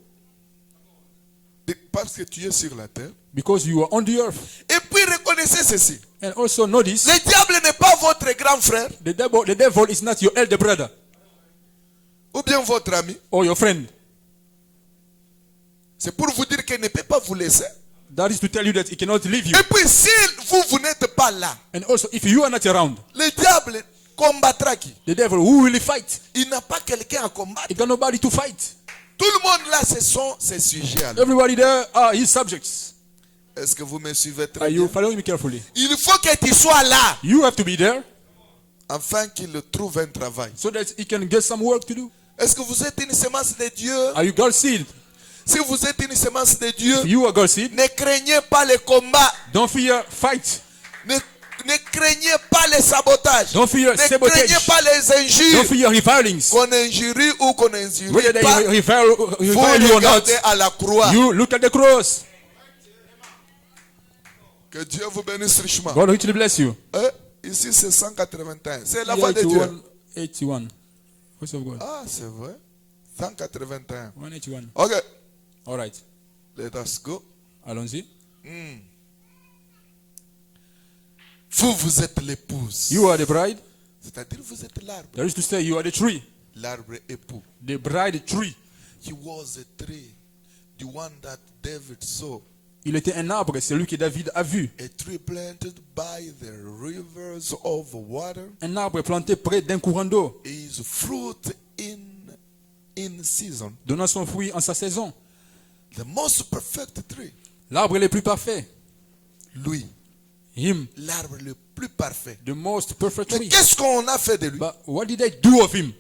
Parce que tu es sur la terre. Because you are on the earth. Et puis reconnaissez ceci. And also notice, Le diable n'est pas votre grand frère the devil is not your elder brother ou bien votre ami. or your friend. C'est pour vous dire qu'il ne peut pas vous laisser. That is to tell you that he cannot leave you. Et puis si vous n'êtes pas là, And also, if you are not around, le diable combattra qui? the devil, who will he fight? Il n'a pas quelqu'un à combattre. He got nobody to fight. Tout le monde là, ce sont ses sujets. à lui. Everybody there are his subjects. Est-ce que vous me suivez Are très you bien? following me carefully? Il faut que tu sois là You have to be there afin qu'il trouve un travail. so that he can get some work to do. Est-ce que vous êtes une semence de Dieu? Are you God's seed? Si vous êtes une semence de Dieu, If you are God's seed, ne craignez pas les combats. don't fear fight. Ne craignez pas les sabotages. Don't fear Ne sabotage. craignez pas les Don't injures. fear revilings. Qu'on injurie ou qu'on injurie Whether they pas, revile vous you or not, regardez à la croix. you look at the cross. Que Dieu vous bénisse richement. God richly bless you. Ici c'est 181. C'est la voix de Dieu. 81. 81. Voice of God. Ah, c'est vrai. 181. 181. Ok. All right. Let us go. Allons-y. Vous êtes l'épouse. You are the bride. C'est-à-dire vous êtes l'arbre. That is to say, you are the tree. L'arbre époux. The bride tree. He was a tree. The one that David saw. Il était un arbre, c'est lui que David a vu. A tree planted by the rivers of water. Un arbre planté près d'un courant d'eau, His fruit in season. donnant son fruit en sa saison. The most perfect tree. L'arbre le plus parfait. Lui. Him, L'arbre le plus parfait. the most perfect Mais tree. qu'est-ce qu'on a fait de lui? But what did they do of him?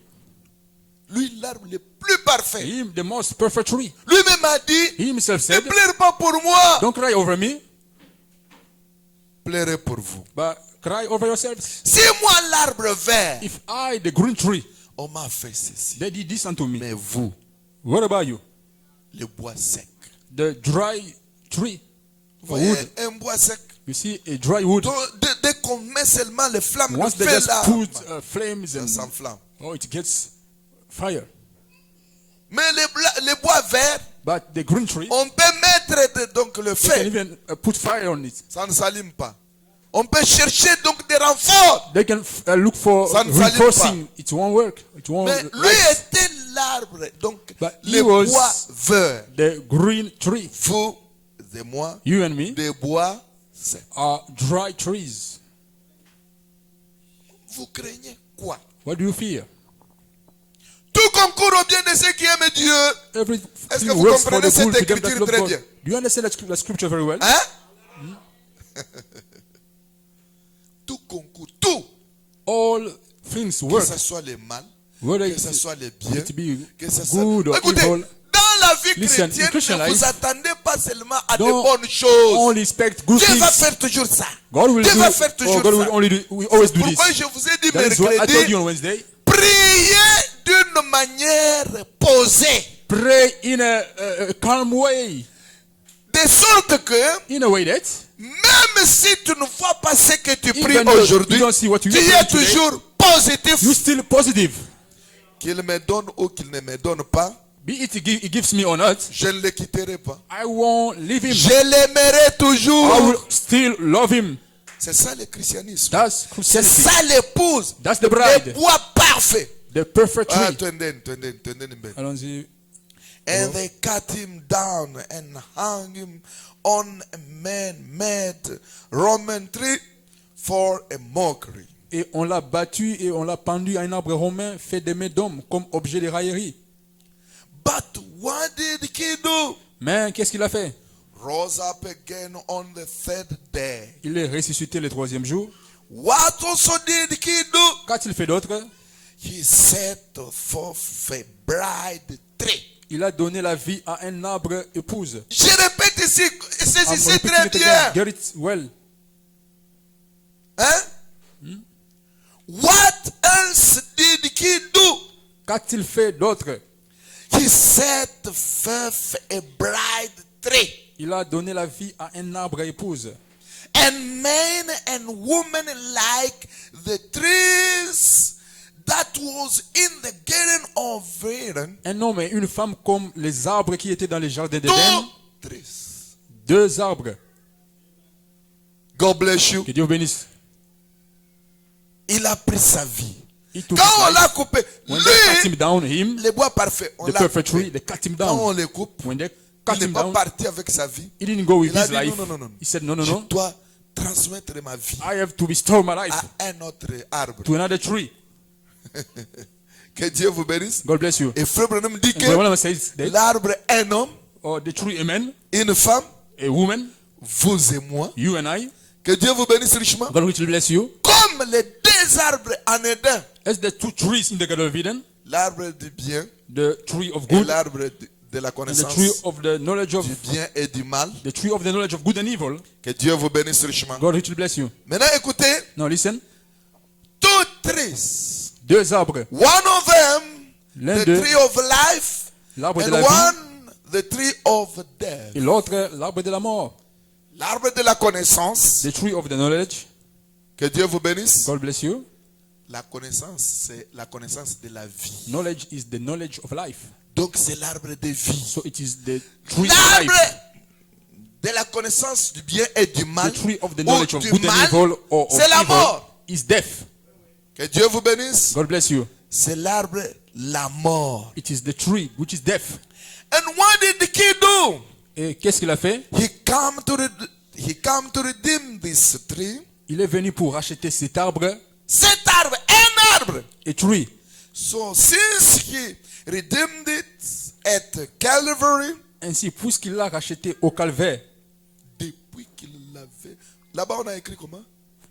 Lui, l'arbre le plus parfait. Him, the most perfect tree. Lui-même a dit, He himself ne said, pleurez pas pour moi. don't cry over me, Pleurez pour vous. but cry over yourselves. Si moi, l'arbre vert, If I, the green tree, on m'a fait ceci. they did this unto me, Mais vous, what about you? le bois sec. The dry tree, Vous or voyez, wood. un bois sec. You see, a dry wood. Donc, dès qu'on met seulement les flammes de Once they feu just là, put flames ça and s'enflamme. oh, it gets fire. Mais les bois verts, But the green tree, on peut mettre donc le they can feu. even put fire on it. Ça ne s'allume pas. On peut chercher donc des renforts. They can look for Ça ne s'allume reinforcing. It won't work. It won't. Mais lui light. était l'arbre. Donc, But he les was bois verts. The green tree. Vous et moi, You and me des bois secs. are dry trees. Vous craignez quoi? What do you fear? Tout concourt au bien de ceux qui aiment Dieu. Est-ce Everything que vous works for comprenez the cette good to them that écriture love très God. bien? Do you understand the scripture very well? Hein? Tout concourt, tout. All things Que work. ce soit le mal, Whether que ce soit le bien, it be que ce soit... good or Écoutez, evil, dans la vie Listen, in chrétienne, Christian ne vous life, attendez pas seulement à de don't bonnes choses. only expect good Dieu va things. faire toujours ça. God will Dieu do. va faire toujours Oh, God will ça. only do. We always do this. Pourquoi je vous ai dit That is what I told mercredi, you on Wednesday. priez d'une manière posée. Pray in a calm way, De sorte que, in a way that même si tu ne vois pas ce que tu pries even though aujourd'hui, you don't see what tu you es pray today, toujours positif. you still positive. Qu'il me donne ou qu'il ne me donne pas, be it he gives me or not, je ne le quitterai pas. I won't leave him. Je l'aimerai I toujours. will still love him. C'est ça le christianisme. That's C'est Christianity. ça l'épouse. That's the Le bride. bois parfait. The perfect Ah, tree. twendeni. Allons-y. And they cut him down and hung him on a man-made Roman tree for a mockery. Et on l'a battu et on l'a pendu à un arbre romain fait de mains d'homme comme objet de raillerie. But what did he do? Mais qu'est-ce qu'il a fait? Rose up again on the third day. Il est ressuscité le troisième jour. What also did he do? Qu'a-t-il fait d'autre? He set forth a bride tree. Il a donné la vie à un arbre épouse. Je répète ici, c'est I'm ici repeating très it again. bien. Get it well. Hein? What else did he do? Qu'a-t-il fait d'autre? He set forth a bride tree. Il a donné la vie à un arbre épouse. And men and women like the trees that was in the garden of Eden. Un homme et une femme comme les arbres qui étaient dans les jardins d'Éden. Two trees. Deux arbres. God bless you. Que Dieu vous bénisse. Il a pris sa vie. He took Quand his on life. l'a coupé, When they cut him lui, down, him, les bois parfaits, on the l'a perfect coupé. tree, they cut him Quand on down. les coupe, When they cut il n'est him pas down, parti avec sa vie. he didn't go with Il a his dit life. non. He said, no. Je dois transmettre ma vie I have to restore my life à un autre arbre. to another tree. Que Dieu vous bénisse. God bless you. Et Frère Branham dit And Branham que says that, l'arbre est un homme, or the tree, a man, une femme, a woman, vous et moi. you and I. Que Dieu vous bénisse richement. God will bless you. Comme les deux arbres en Éden. As the two trees in the Garden of Eden, L'arbre du bien the tree of et good l'arbre de la and the connaissance tree of the knowledge of du bien et du mal. the tree of the knowledge of good and evil. Que Dieu vous bénisse richement. God will bless you. Maintenant écoutez, Now listen. two trees. Deux arbres. One of them, L'un the d'eux, tree of life, l'arbre de and la vie, one, the tree of death. et l'autre, l'arbre de la mort. L'arbre de la connaissance. The tree of the knowledge. Que Dieu vous bénisse. God bless you. La connaissance, c'est la connaissance de la vie. Knowledge is the knowledge of life. Donc c'est l'arbre de vie. So it is the tree of L'arbre life. de la connaissance du bien et du mal, The tree of the ou knowledge of du good and mal, evil or of c'est la evil mort. is death. Que Dieu vous bénisse. God bless you. C'est l'arbre, la mort. It is the tree which is death. And what did he do? Et qu'est-ce qu'il a fait? He come to redeem this tree. Il est venu pour racheter cet arbre. Cet arbre, un arbre. A tree. So since he redeemed it at Calvary, Ainsi, puisqu'il l'a racheté au calvaire, depuis qu'il l'avait. Là-bas on a écrit comment?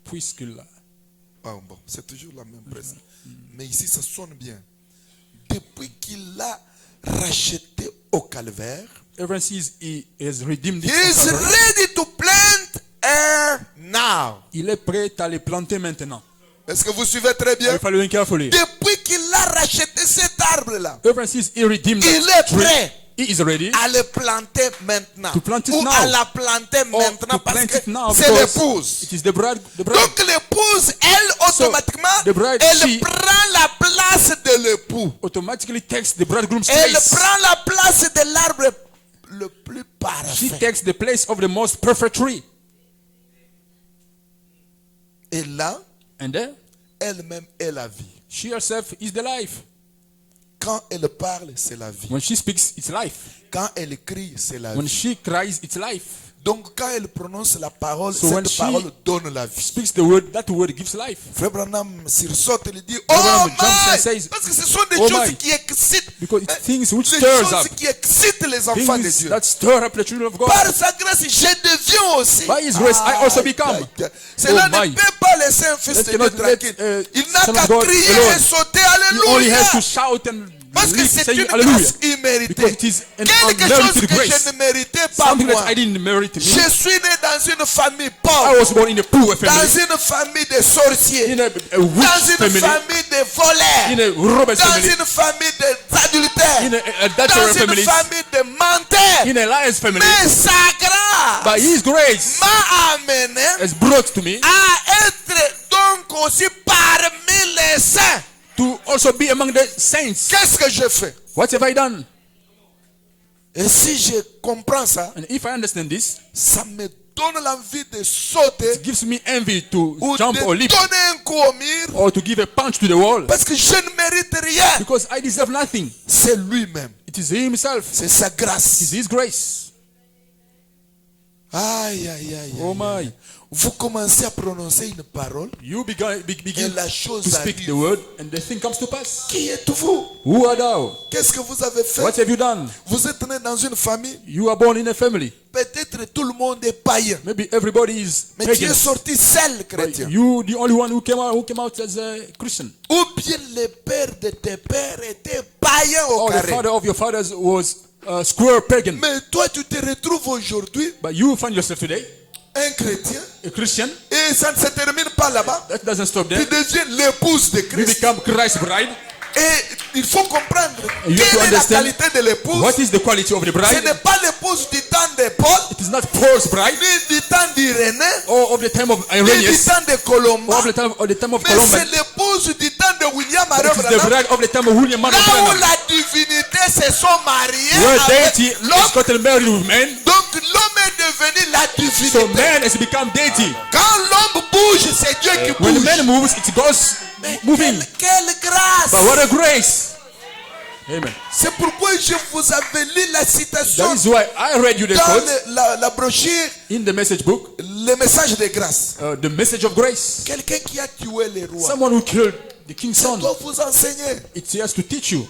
puisqu'il l'a. Ah bon, c'est toujours la même presse. Mais ici ça sonne bien. Depuis qu'il l'a racheté au calvaire, Ever since he has redeemed it he au is calvaire, ready to plant air now. il est prêt à les planter maintenant. Est-ce que vous suivez très bien? Il fallait carefully. Depuis qu'il a racheté cet arbre-là, Ever since he redeemed il that est tree, prêt he is ready à le planter maintenant. To plant it Ou now. à la planter or maintenant to parce plant que it now c'est because l'épouse. it is the bride. The bride. Donc l'épouse, elle, So, automatiquement, the bride, elle she- prend la place de l'époux. Automatically takes the bridegroom's Elle place. prend la place de l'arbre le plus She parfait. takes the place of the most perfect tree. Et là, And there, elle-même est la vie. she herself is the life. Quand elle parle, c'est la vie. When she speaks, it's life. Quand elle crie, c'est la When vie. she cries, it's life. Donc quand elle prononce la parole, So when cette she- parole donne la vie. Speaks the word, that word gives life. Frère Branham sursaute et il dit, Frère oh Branham jumps and my! says, Parce que ce sont des "Oh choses my." qui excitent. Because it's things which Des stirs choses up. qui excitent les enfants de Things Dieu. that stir up the children of God. Par sa grâce, je deviens aussi. By his grace, I also become. Cela Oh ne my. peut pas laisser un fils Let de Dieu cannot tranquille. let, Il n'a son qu'à of God crier alone. et sauter. He only has to Alléluia. shout and Parce que live, c'est saying une hallelujah. grâce imméritée. Because it is an Quelque chose unmerited que grace. je ne méritais pas Something moi. that I didn't merit. Je suis né dans une famille I pauvre. was born in a poor family. Dans une famille de sorciers. In a Dans witch une family. famille de voleurs. In a robber Dans family. une famille d'adultères. In a Dans adulterer une family. famille de menteurs. In a liar's family. Mais sa grâce By his grace m'a amené has brought to me à être donc aussi parmi les saints. to also be among the saints. Qu'est-ce que je fais? What have I done? Et si je comprends ça, And if I understand this, ça me donne l'envie de sauter it gives me envy to ou jump or de leap donner un coup au mur or to give a punch to the wall parce que je ne mérite rien. because I deserve nothing. C'est lui-même. It is himself. C'est sa It is grâce. his grace. Aïe, aïe, aïe. Oh aïe. my. Vous commencez à prononcer une parole. You begin Et la chose to speak arrive. the word and the thing comes to pass. Qui êtes-vous? Who are thou? Qu'est-ce que vous avez fait? What have you done? Vous êtes né dans une famille. You are born in a family. Peut-être tout le monde est païen. Maybe everybody is Mais tu es pagan. sorti seul But chrétien. you, the only one who came out as a Christian. Ou bien le père de tes pères était païen au Or the carré. father of your fathers was a square pagan. Mais toi, tu te retrouves aujourd'hui But you find yourself today un chrétien. a Christian. Et ça ne se termine pas là-bas. That doesn't stop Tu there. deviens l'épouse de You Christ. become Christ's bride. Et il faut comprendre You quelle have to est la understand qualité de l'épouse. what is the quality of the Ce bride. n'est pas l'épouse du temps de Paul, It is not Paul's bride ni du temps d'Irénée, or of the time of ni du Irenaeus temps de Colomba. or of the time of Mais Columba. c'est l'épouse du temps de William It is the Branham. bride of the time of William Marion Là où Branham. la divinité se sont mariées Where avec deity is l'homme. gotten married with man. Donc l'homme est devenu la divinité. So man has become deity. Quand l'homme bouge, c'est Dieu qui When bouge. man moves, it goes Mais moving. quelle grâce! But what a grace. Amen. C'est pourquoi je vous avais lu la citation That is why I read you the dans quote la brochure, in the message book, le message de grâce. the message of grace. Quelqu'un qui a tué les rois. Someone who killed the king's Ça son. doit vous enseigner. It has to teach you.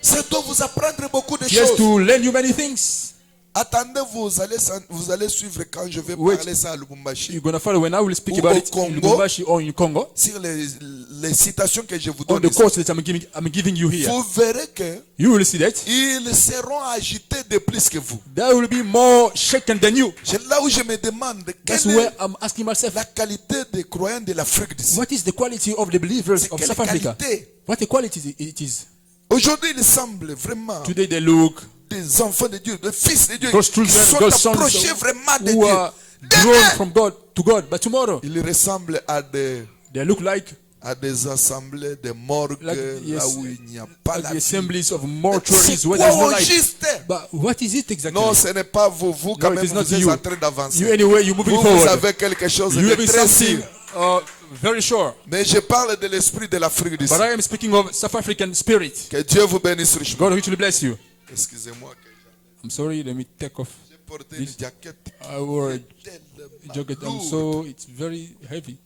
Ça doit vous apprendre beaucoup de It has choses. to learn you many things. Attendez, vous allez suivre quand je vais Wait. parler ça à Lubumbashi. You're gonna follow when I will speak Ou about au it in Congo. Lubumbashi or in Congo. Sur les citations que je vous On donne the ici. quotes that I'm giving you here. Vous verrez que You will see that. ils seront agités de plus que vous. There will be more shaken than you. C'est là où je me demande That's quelle where est I'm asking myself, la qualité des croyants de l'Afrique du Sud. what is the quality of the believers C'est of quelle South Africa? qualité? What a quality it is. Aujourd'hui, il semble vraiment Today they look des enfants de Dieu, des fils de Dieu, God's qui children, sont God's sons approchés vraiment de who Dieu. are grown Demain, from God to God. But tomorrow ils ressemblent à they look like des assemblées de morgues, Like, yes, là où il n'y a pas the la vie. assemblies of C'est mortuaries where quoi there's no au light. juste? But what is it exactly? Non, ce n'est pas vous. Vous, quand No, it même, is not vous êtes you. en train d'avancer. You anyway, you're moving Vous forward. avez quelque chose You de having très something sûr. very sure. Mais je parle de l'esprit de l'Afrique du But Sud. I am speaking of South African spirit. Que Dieu vous bénisse richement. God richly bless you. Excusez-moi que I'm sorry, let me take off. j'ai porté une jaquette I wore a tellement jacket. I'm lourde. so it's very heavy.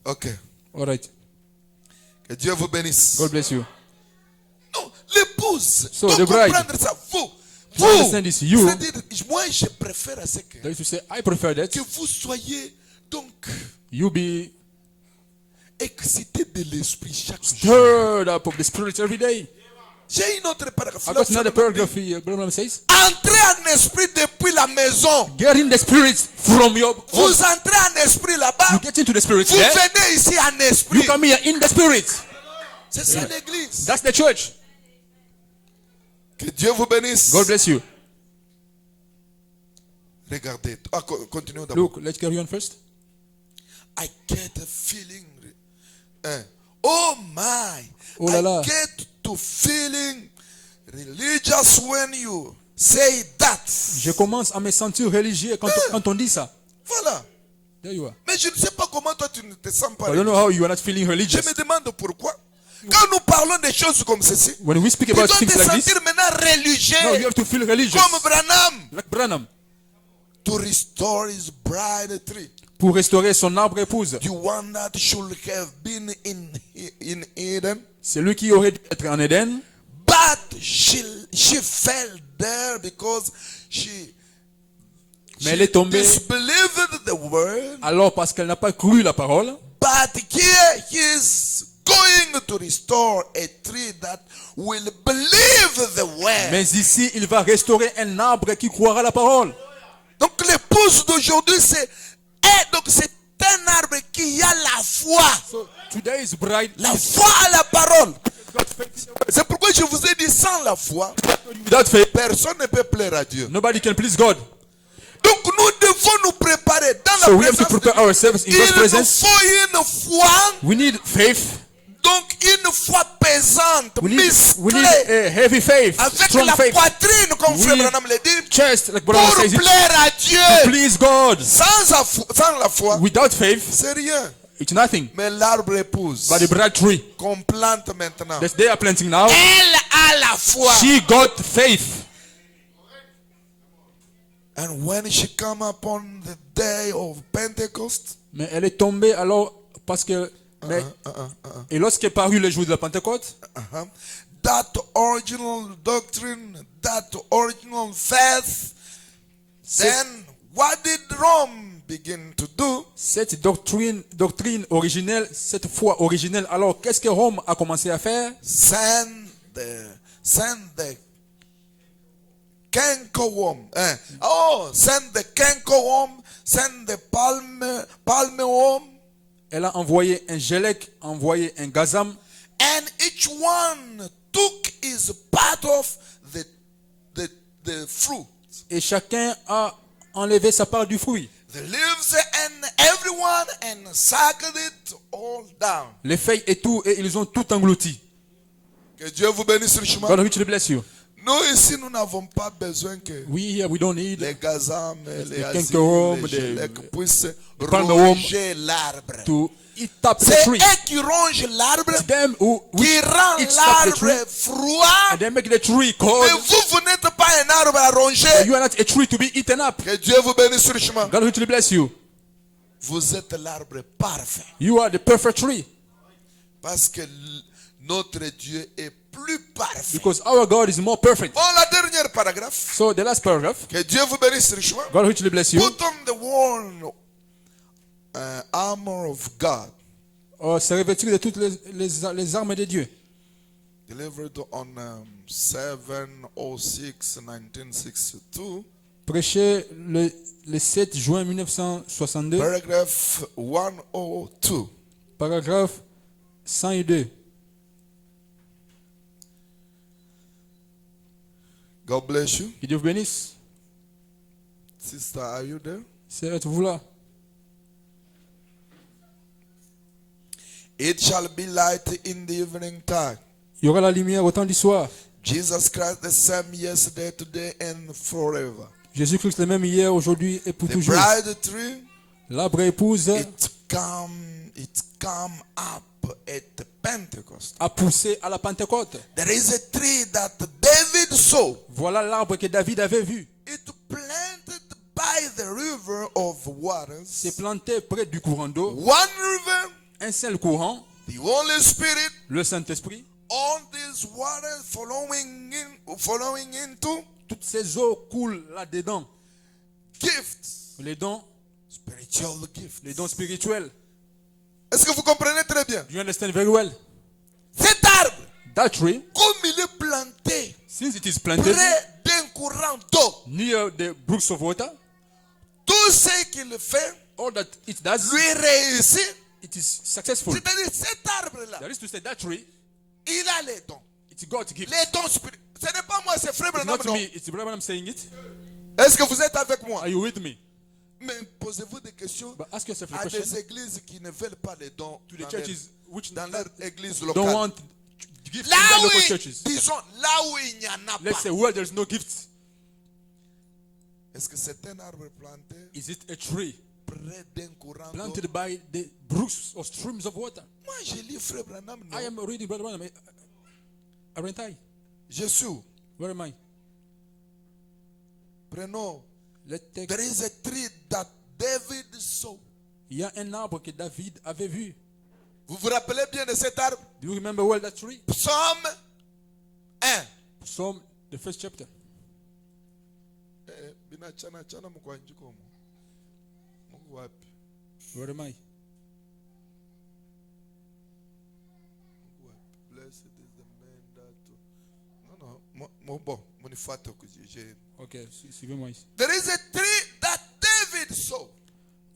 Ok. All right. Que Dieu vous bénisse. God bless you. Non, l'épouse. So, Donc the bride. comprendre ça. Vous. To understand this, you- C'est-à-dire, moi, je préfère à ce que, That is to say, I prefer that que vous soyez donc you be excité de l'esprit chaque jour. stirred up of the spirit every day. J'ai une autre paragraphe. I Là, got another ça me dit, paragraph here. Branham says, entrez en esprit depuis la maison. get in the spirit from your home. Vous entrez en esprit là-bas. You get into the spirit Vous there. venez ici en You esprit. come here in the spirit. C'est ça l'église. That's the church. Que Dieu vous bénisse. God bless you. Regardez. Continuons d'abord. Look, let's carry on first. I get a feeling. Oh my. Oh là là. I get to feeling religious when you say that. Je commence à me sentir religieux quand on dit ça. Voilà. There you are. Mais je ne sais pas comment toi tu ne te sens pas. I don't know how you are not feeling Je religious. me demande pourquoi. Quand nous parlons des choses comme ceci, When we speak tu about dois things te like this, sentir maintenant religieux. no, you have to feel religious. Comme Branham. Like Branham. To restore his bride tree. Pour restaurer son arbre épouse. The one that should have been in Eden. C'est lui qui aurait dû être en Éden. But she fell there because she Mais elle est tombée disbelieved the word. alors parce qu'elle n'a pas cru la parole. But here he is going to restore a tree that will believe the word. Mais ici, il va restaurer un arbre qui croira la parole. Donc l'épouse d'aujourd'hui c'est un arbre qui a la foi. So today's bride La is foi à la parole. God's faith. C'est pourquoi je vous ai dit sans la foi, Without faith, personne ne peut plaire à Dieu. nobody can please God. Donc nous devons nous préparer dans So la we have to présence de prepare Dieu. ourselves in Il God's nous presence. faut une foi, We need faith, donc une foi pesante. puissante, We need musclée, a heavy faith, avec strong la faith, poitrine, comme Frère Oui. Branham le dit, chest, like Brother pour says it, plaire à to Dieu. please God. Sans la foi, Without faith, c'est rien. it's nothing. Mais l'arbre épouse But the bride tree qu'on plante maintenant, that they are planting now, elle a la foi. she got faith. And when she come upon the day of Pentecost, Mais elle est tombée alors parce que... Et lorsqu'est paru le jour de la Pentecôte, that original doctrine, that original faith, then what did Rome begin to do? cette doctrine originelle, cette foi originelle, alors qu'est-ce que Rome a commencé à faire? Send the cankerworm. Send the cankerworm, send the palmerworm, Elle a envoyé un gélec, envoyé un gazam, and each one took his part of the fruit. et chacun a enlevé sa part du fruit. The leaves and everyone and sucked it all down. Les feuilles et tout, et ils ont tout englouti. Que Dieu vous bénisse richement. God richly bless you. Nous ici, nous n'avons pas besoin que We here, we don't need les gazam, les cankerworm, asiles, les gélèques puissent palmerworm ronger l'arbre. to eat up the C'est tree. eux qui rongent l'arbre, Them who qui rend eat up the tree, l'arbre froid. and they make the tree Mais cold. vous n'êtes pas un arbre à ronger. You are not a tree to be eaten up. Que Dieu vous bénisse richement. God richly bless you. Vous êtes l'arbre parfait. You are the perfect tree. Parce que notre Dieu est plus parfait. Because our God is more perfect. Bon, la dernière paragraphe. So the last paragraph, Que Dieu vous bénisse richement. God richly bless you. Put on the whole armor of God. Se revêtir de toutes les armes de Dieu. Delivered on 7/06/1962. Prêché le 7 juin 1962, Paragraph 102. paragraphe 102. God bless you. Que Dieu vous bénisse. Sister, are you there? Êtes-vous là? It shall be light in the evening time. Il y aura la lumière au temps du soir. Jesus Christ the same yesterday, today and forever. Jésus-Christ le même hier, aujourd'hui et pour The toujours. bride tree, L'arbre épouse it come up at Pentecost. a poussé à la Pentecôte. There is a tree that David saw. Voilà l'arbre que David avait vu. It planted by the river of waters. C'est planté près du courant d'eau. One river, Un seul courant, the Holy Spirit, le Saint-Esprit. all these waters following into Toutes ces eaux coulent là-dedans. gifts, Les dons spiritual gifts. spirituels. Est-ce que vous comprenez très bien? Do you understand very well? Cet arbre, That tree, comme il est planté since it is planted près d'un courant d'eau, near the brooks of water, tout ce qu'il fait all that it does, lui réussit. it is successful. C'est-à-dire cet arbre-là, That is to say, that tree, il a les dons. it's God gift. Les dons spirituels. Ce n'est pas moi, c'est Frère It's Branham. not Non. me, it's Brother I'm saying it. Est-ce que vous êtes avec moi? Are you with me? Mais posez-vous des questions But ask yourself a à question. des églises qui ne veulent pas les dons To the dans, churches which dans leur église don't locale. want gifts in Là their où, local churches. disons, là où il n'y en a Let's pas. say where there's no gifts. Est-ce que c'est un arbre planté Is it a tree près d'un courant d'eau? planted by the brooks or streams of water? Moi, je lis Frère Branham. non. I am reading Brother Branham. Aren't I? Je suis. Where am I? Prenons. Let's take. There is a tree that David saw. Il y a un arbre que David avait vu. Vous vous rappelez bien de cet arbre? Do you remember well that tree? Psaume 1. Psalm, the first chapter. Binachana mkwanjiko mu. Mungu wapi? Where am I? Mungu wapi? Blessed is the man that. Non. Bon, munifuate kujije. Ok, suivez-moi ici. There is a tree that David saw.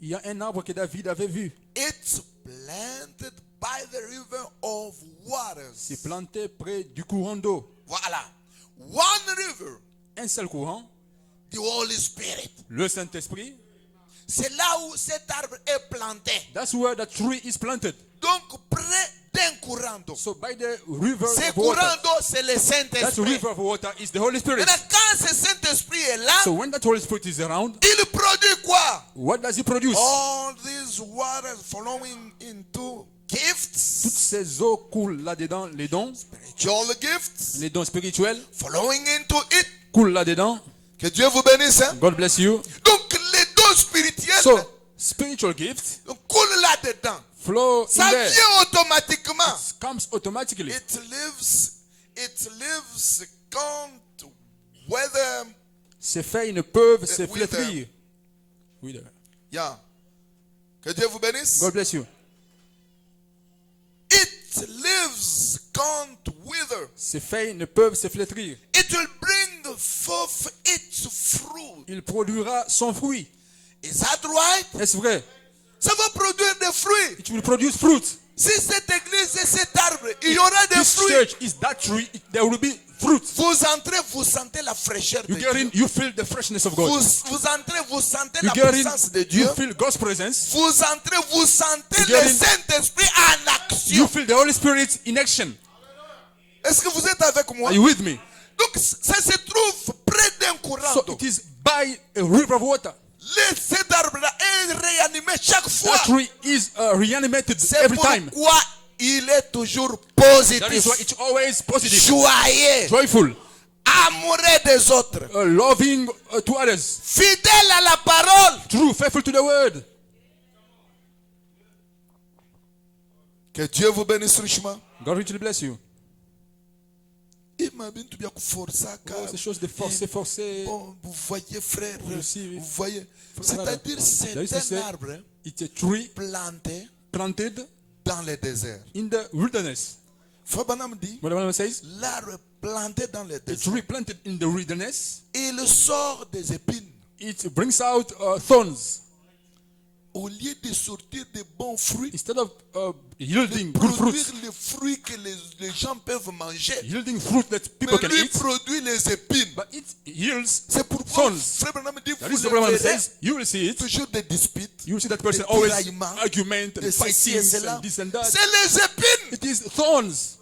Il y a un arbre que David avait vu. It's planted by the river of waters. C'est planté près du courant d'eau. Voilà. One river, Un seul courant, the Holy Spirit. le Saint-Esprit. C'est là où cet arbre est planté. That's where the tree is planted. Donc, près d'un courant d'eau. So by the river Ce of courant water, d'eau, c'est le that Saint-Esprit. river of water is the Holy Spirit. Maintenant, quand ce Saint-Esprit est là, So when that Holy Spirit is around, il produit quoi? what does he produce? All these waters flowing into Toutes gifts, ces eaux coulent là-dedans, les dons spiritual gifts, spirituels flowing into it. coulent là-dedans. Que Dieu vous bénisse. Hein? God bless you. Donc, les dons spirituels So spiritual gifts coulent là-dedans. flow in Ça there. vient automatiquement. It comes automatically. It lives quand whether Ces feuilles ne peuvent se wither. flétrir. Wither. yeah. Que Dieu vous bénisse. God bless you. It lives can't wither. Ces feuilles ne peuvent se flétrir. It will bring forth its fruit. Il produira son fruit. Is that right? Est-ce vrai? Ça va produire des fruits. It will produce fruit. Si cette église est cet arbre, il y aura des This fruits. church is that tree. There will be fruit. Vous entrez, vous sentez la fraîcheur de You get Dieu. in, you feel the freshness of God. Vous entrez, vous sentez You la get in, présence de Dieu. you feel God's presence. Vous entrez, vous sentez You get le in. Saint-Esprit en action. You feel the Holy Spirit in action. Est-ce que vous êtes avec moi? Are you with me? Donc, ça se trouve près d'un courant So d'eau. it is by a river of water. Cet arbre-là est réanimé chaque fois. That tree is reanimated C'est every time. pourquoi il est toujours That is positif, why it's always positive, joyeux, joyful, amoureux des autres, loving to others, fidèle à la parole. true, faithful to the word. Que Dieu vous bénisse richement. God richly bless you. Oh, ces choses de forcer. Bon, vous voyez, frère, see, vous voyez. frère, C'est-à-dire, that is to c'est say, un arbre It's a tree planté planted dans le désert. in the wilderness. Frère Branham dit, What the Bible says, l'arbre planté dans le a désert, tree planted in the wilderness, il sort des épines. it brings out thorns. Au lieu de sortir de bons fruits, Instead of yielding de good produire fruit, les fruits que les gens peuvent manger, yielding fruit that people mais can lui eat, produit les épines. but it yields C'est pourquoi thorns. Frère Branham dit, That vous is the Bible le verrez says, you will see it. toujours des disputes, You will see that person des always tiraillements, argument de and ceci et fighting cela. and this and that. C'est les épines. It is thorns.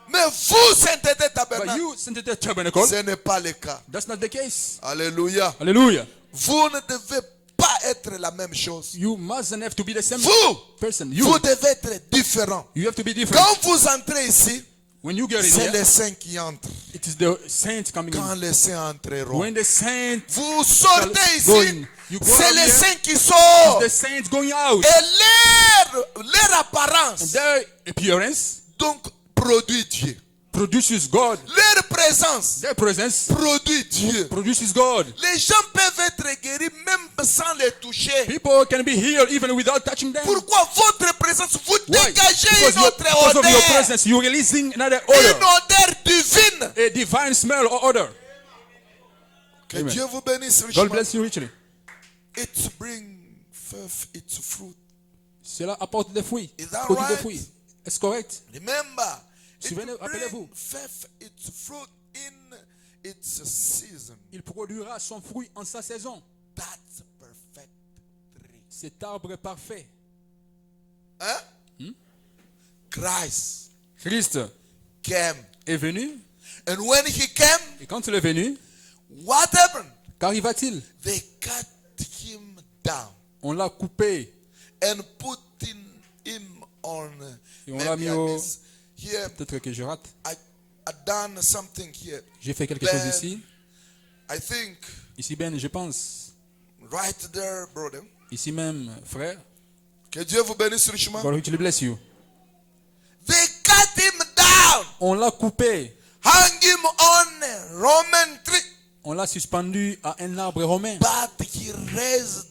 Mais vous, Saint-État But Tabernacle, you, Saint Tabernacle, ce n'est pas le cas. that's not the case. Alléluia. Hallelujah. Vous ne devez pas être la même chose. You mustn't have to be the same Vous, person. vous You devez être différent. have to be different. Quand vous entrez ici, When you get in c'est here, les saints qui entrent. it is the saints coming Quand in. les saints entreront, When the saints, vous sortez Go ici, in. You go c'est out les here. saints qui sortent. the saints going out. Et leur apparence, Their appearance donc, produit Dieu. produces God. Leur présence Their presence produit Dieu. produces God. Les gens peuvent être guéris même sans les toucher. People can be healed even without touching them. Pourquoi votre présence, vous Why? dégagez Because, une autre because of your odeur, presence, you're releasing another une odor, odeur divine. a divine smell or odor. Que Amen. Dieu vous bénisse God richement. bless you richly. It bring forth its fruit. Cela apporte des fruits. Is that Produit des right? fruits. Est-ce correct? Remember, it Souvenez- rappelez-vous. bring forth its fruit in its season. Il produira son fruit en sa saison. That's perfect tree. Cet arbre parfait. Hein? Christ Christ came. est venu. And when he came, Et quand il est venu, what happened? qu'arriva-t-il? They cut him down On l'a coupé. and put him on. Et on Maybe l'a mis I au- miss. Here, Peut-être que je rate. I done something here. J'ai fait quelque chose Ben, ici. I think Ici même, je pense. right there, brother. Ici même, frère. Que Dieu vous bénisse richement. God richly bless you. They cut him down, On l'a coupé. hung him on a Roman tree, On l'a suspendu à un arbre romain. but he raised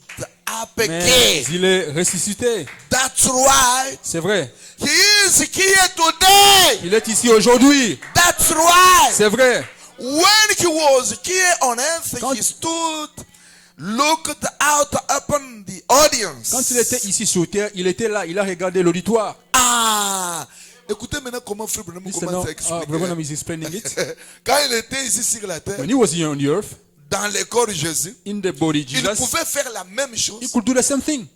up Mais again. il est ressuscité. That's right. C'est vrai. He is here today. Il est ici aujourd'hui. That's right. C'est vrai. When he was here on earth, Quand- he stood, looked out upon the audience. Quand il était ici sur terre, il était là. Il a regardé l'auditoire. Ah, écoutez maintenant comment Frère Branham Listen commence now, à expliquer. Branham is explaining it. Quand il était ici sur la terre, When he was here on the earth, dans le corps de Jésus, in the body il Jesus, pouvait faire la même chose. he could do the same thing.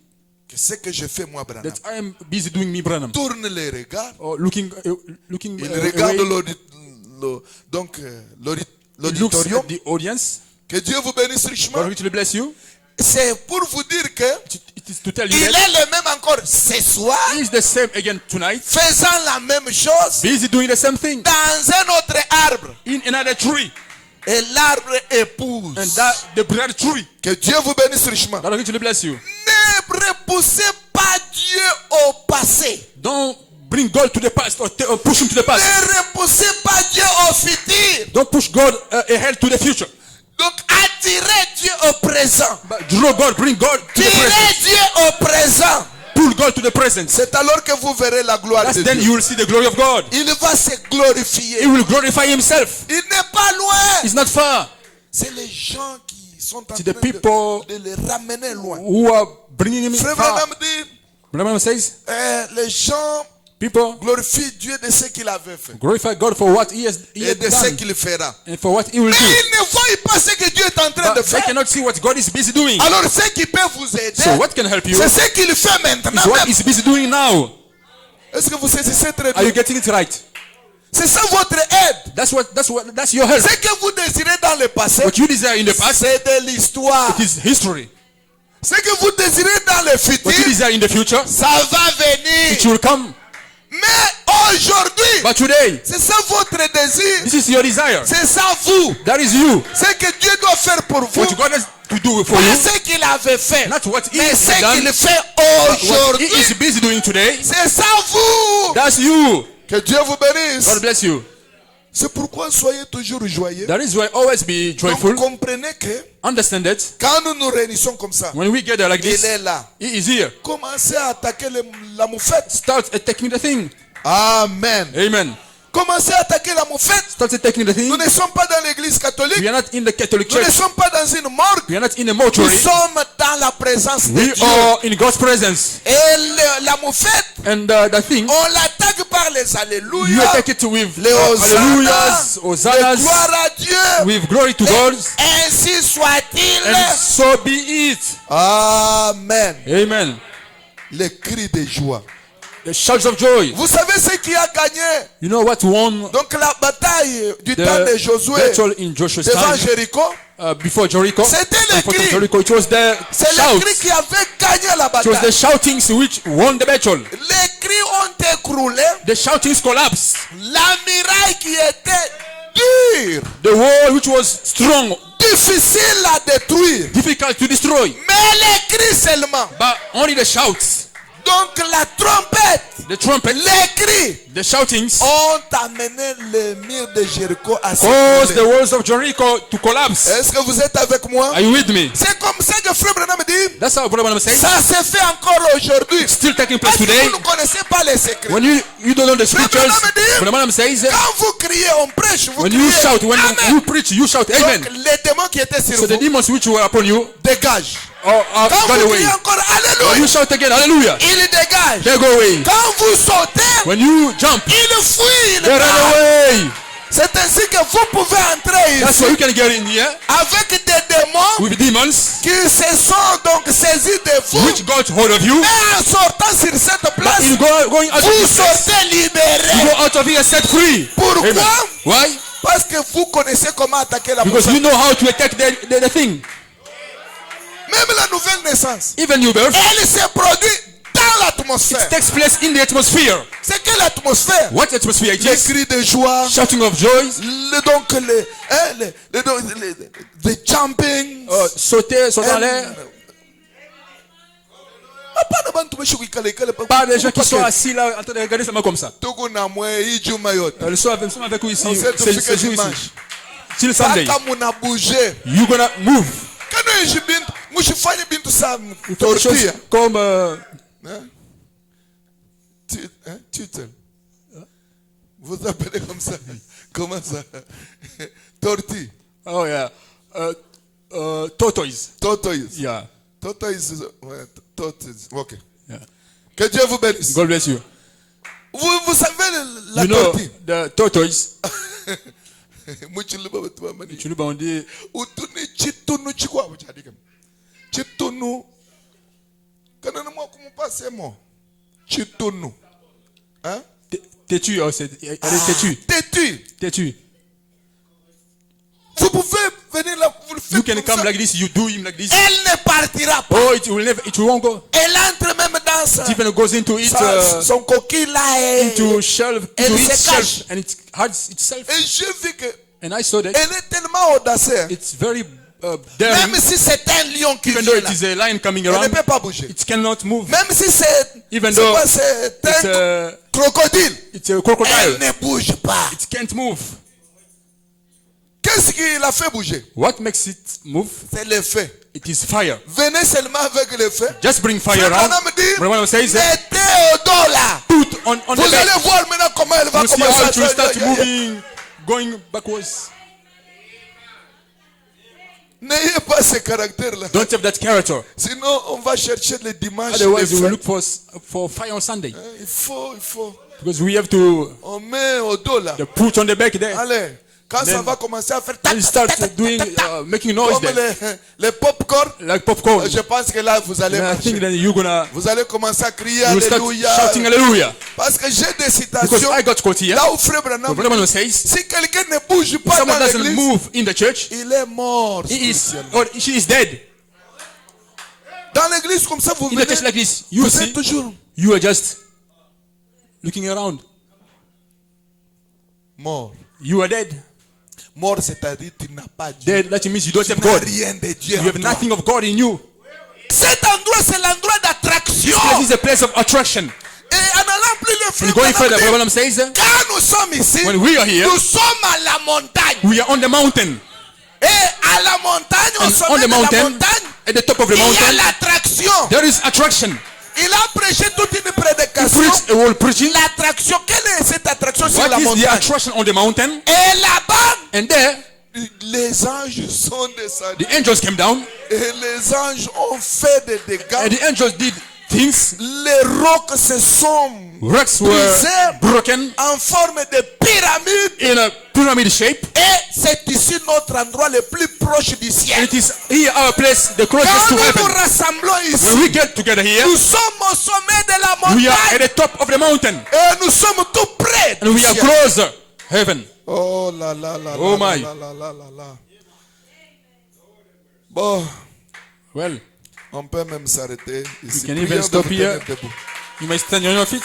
que ce que je fais moi, Branham. that I am busy doing me, Branham. Tourne les regards. Or looking Il regarde away. He looks l'auditorium. at the audience. Que Dieu vous bénisse richement. God will bless you. C'est pour vous dire que It is to tell you il est that le même encore ce soir, he is the same again tonight, faisant la même chose busy doing the same thing dans un autre arbre. in another tree, Et l'arbre épouse. and that the bread tree. Que Dieu vous bénisse richement. God will bless you. Ne repoussez pas Dieu au passé. Don't bring God to the past or push him to the past. Ne repoussez pas Dieu au futur. Don't push God ahead to the future. Donc attirez Dieu au présent. But draw God, bring God to the Tirez present. Dieu au présent. Pull God to the present. C'est alors que vous verrez la gloire That's de then Dieu. you will see the glory of God. Il va se He glorifier. will glorify himself. Il n'est pas loin. It's not far. C'est les gens qui sont en train C'est the people de les ramener loin. who are bringing him Frère far. Branham dit, Branham says, les gens people glorifient Dieu de ce qu'il avait fait glorify God for what he et has de ce done qu'il fera. and for what he will Mais do. ils ne voient pas ce que Dieu est en train de But they faire. cannot see what God is busy doing. Alors ce qui peut vous aider, So what can help you c'est ce qu'il fait maintenant is what même. he's busy doing now. Est-ce que vous saisissez très Are you bien? getting it right? C'est ça votre aide. That's your help. Ce que vous désirez dans le passé, What you desire in the past, c'est de l'histoire. it is history. Ce que vous désirez dans le What futur, you desire in the future, ça va venir. it will come. Mais aujourd'hui, But today, c'est ça votre désir. this is your desire. C'est ça vous. That is you. Ce que Dieu doit faire pour vous. What God has to do for Pas you, ce qu'il avait fait. not what he Mais has ce done, qu'il fait what aujourd'hui. he is busy doing today. C'est ça vous. That's you. Que Dieu vous bénisse. God bless you. C'est pourquoi soyez toujours joyeux. That is why always be joyful. Donc comprenez que Understand that quand nous nous réunissons comme ça, when we gather like il this, est là. he is here. Commencez à attaquer la moufette. Start attacking the thing. Amen. Amen. Commencez à attaquer la moufette. Start attacking the thing. Nous ne sommes pas dans l'église catholique. We are not in the Catholic Nous ne Church. sommes pas dans une morgue. We are not in a Nous mortuary. sommes dans la présence de We Dieu. are in God's presence. Et la moufette, And the thing, on l'attaque par les you alléluia, attack it with les hallelujahs, hosannas, les hosannas, gloire à Dieu. with glory to God. Et ainsi soit-il. And so be it. Amen. Amen. Les cris de joie. The shouts of joy. Vous savez ce qui a gagné? You know what won Donc la bataille du temps de the Josué battle in Joshua's devant time Jéricho, before Jericho? C'était les In front of cris. Jericho, it was the c'est les shouts. cris qui avaient gagné la It was the bataille. shoutings which won the battle. Les cris ont écroulé The shoutings collapsed. la muraille qui était dure, The wall which was strong, difficile à détruire. difficult to destroy. Mais les cris seulement. But only the shouts, Donc la trompette, the trumpet, les cris the shoutings ont amené le mur de Jéricho à caused the s'écrouler. walls of Jericho to collapse. Est-ce que vous êtes avec moi? Are you with me? C'est comme ça que Frère Branham dit. That's how Brother Branham says. Ça se fait encore aujourd'hui. Still taking place Parce que today. vous ne connaissez pas les secrets. When you don't know the scriptures, Branham dit, Brother Branham says, Quand vous criez, on prêche, vous when criez. you shout, when Amen. you preach, you shout, Amen. Donc les démons qui étaient sur So the vous demons which were upon you dégagent. are Quand gone vous away. criez encore When Alléluia, you shout again, Hallelujah, ils dégagent. they go away. Quand vous sautez, When you jump, ils fuient. Ils they run partent. away. C'est ainsi que vous pouvez entrer That's ici why you can get in here avec des démons with demons qui se sont donc saisis de vous. which got hold of you. Et en sortant sur cette But place, in going out of vous this place, sortez you libérés. go out of here set free. Pourquoi? Amen. Why? Parce que vous connaissez comment attaquer la Because moufette. you know how to attack the thing. Même la nouvelle naissance, Even new birth, elle se produit dans it l'atmosphère. takes place in the atmosphere. C'est que l'atmosphère, What atmosphere it les is? cris de joie, Shouting of joy, donc les jumping. sauter dans l'air. Pas des gens qui sont assis là en train de regarder seulement comme ça. Ils sont avec vous ici. C'est le jour ici. Till Sunday. You're gonna move. Des choses comme Vous appelez comme ça. Comment ça? Tortue. oh yeah, tortoise. Tortoise. Yeah. Tortoise. Ouais, tortoise. Ok. Yeah. Que Dieu vous bénisse. God bless you. Vous savez la You know tortue. the tortoise. Muchuluba batuamani. Chuluba on dit Utuni chitunu chikwa buchadika. Chitunu Quand on m'a comment passer moi? Chitono. Hein? Têtu, elle est têtue. Têtu. Vous pouvez venir là, vous le You faites can comme come ça. like this, you do him like this. Elle ne partira pas. Oh, it won't go. Elle entre même dans It even goes into it, son coquille là et into shelf, elle into se cache. itself, and it hides itself. j'ai vu que And I saw that elle est tellement audacieux. it's very daring. Même si c'est un lion qui Even though vient it là, is a lion coming elle ne around, peut pas bouger. it cannot move. Même si c'est Even c'est though quoi, c'est It's un a, crocodile, it's a elle crocodile. ne bouge pas. It can't move. Qu'est-ce qui l'a fait bouger? What makes it move? C'est le feu. It is fire. Venez seulement avec le feu. Just bring fire Frère around. Branham dit, Branham says, mettez au dos là. put on Vous the back. allez voir maintenant comment elle va You see commencer how à it will start faire. moving, going backwards. N'ayez pas ce caractère-là. Don't have that character. Sinon, on va chercher le dimanche. Otherwise, les we will fêtes. look for fire on Sunday. Il faut. Because we have to On met au dos là. put on the back there. Allez, quand ça Then- va commencer à faire And start doing, making noise comme there. les popcorn, Like popcorn. je pense que là vous allez And I think marcher. then you're gonna Vous allez commencer à crier you will start Alléluia. shouting hallelujah. Parce que j'ai des Because citations I got caught here. là où Frère Branham, Branham says, si quelqu'un ne bouge if pas someone dans doesn't l'église, move in the church, il est mort. he is spirituellement. or she is dead. Dans l'église comme ça, vous In the church venez, like this, you vous see, êtes toujours you are just looking around. mort. You are dead. Mort, c'est-à-dire tu n'as pas Dieu. Dead, that means you don't Tu have n'as God. rien de Dieu. You en have toi. nothing of God in you. Cet endroit, c'est l'endroit d'attraction. This is a place of attraction. Et en allant plus le And frère going Branham further, dit, Branham says, quand nous sommes ici, when we are here, nous sommes à la montagne. we are on the mountain. Et à la montagne, au And on sommet the de la mountain, montagne, at the top of the il y a mountain, l'attraction. there is attraction. Il a prêché toute une He prédication. preached a whole preaching. L'attraction, quelle est cette attraction sur What la is the montagne? attraction on the mountain? Et là-bas, And there, les anges sont descendus. the angels came down, Et les anges ont fait des and dégâts. the angels did things. Les rocs se sont Rocks were brisés broken en forme de pyramide. in a pyramid shape. Et c'est ici notre endroit le plus proche du And ciel. it is here our place, the closest Quand to nous nous heaven. rassemblons When ici, we get together here, nous sommes au sommet de la we are at montagne. the top of the mountain. Et nous sommes tout près And du we are ciel. closer. Heaven. Oh là là là Oh là my. là là là là là. Bon, Well, on peut même s'arrêter ici. can Prions even de stop vous tenir here. debout. you may stand on your feet.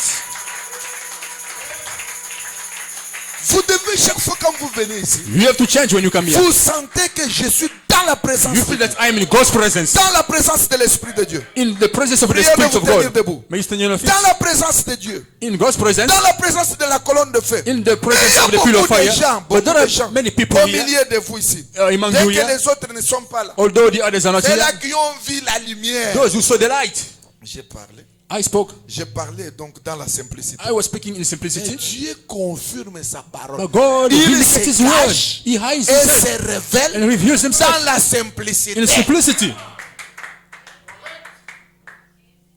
Vous devez chaque fois quand vous venez ici, You have to change when you come here. vous sentez que je suis dans la présence You de feel Dieu. that I am in God's presence. Dans la présence de l'Esprit de Dieu. In the presence of the Priez de Spirit vous of tenir God. debout. May you stand on your feet. Dans la présence de Dieu. In God's presence. Dans la présence de la colonne de feu. In the Et il y presence a of the pillar of beaucoup de fire. gens, But beaucoup there de are gens many people au here. milieu de vous ici. Among Dès you que here. les autres ne sont pas là. Although the others are not C'est là here. qu'ils ont vu la lumière. Those who saw the light. J'ai parlé. I spoke. J'ai parlé donc dans la simplicité. I was speaking in Et simplicity. Dieu confirme sa parole. But God Il vindicates se His word. cache He hides et Himself se révèle and reveals Himself dans la in simplicité. simplicity.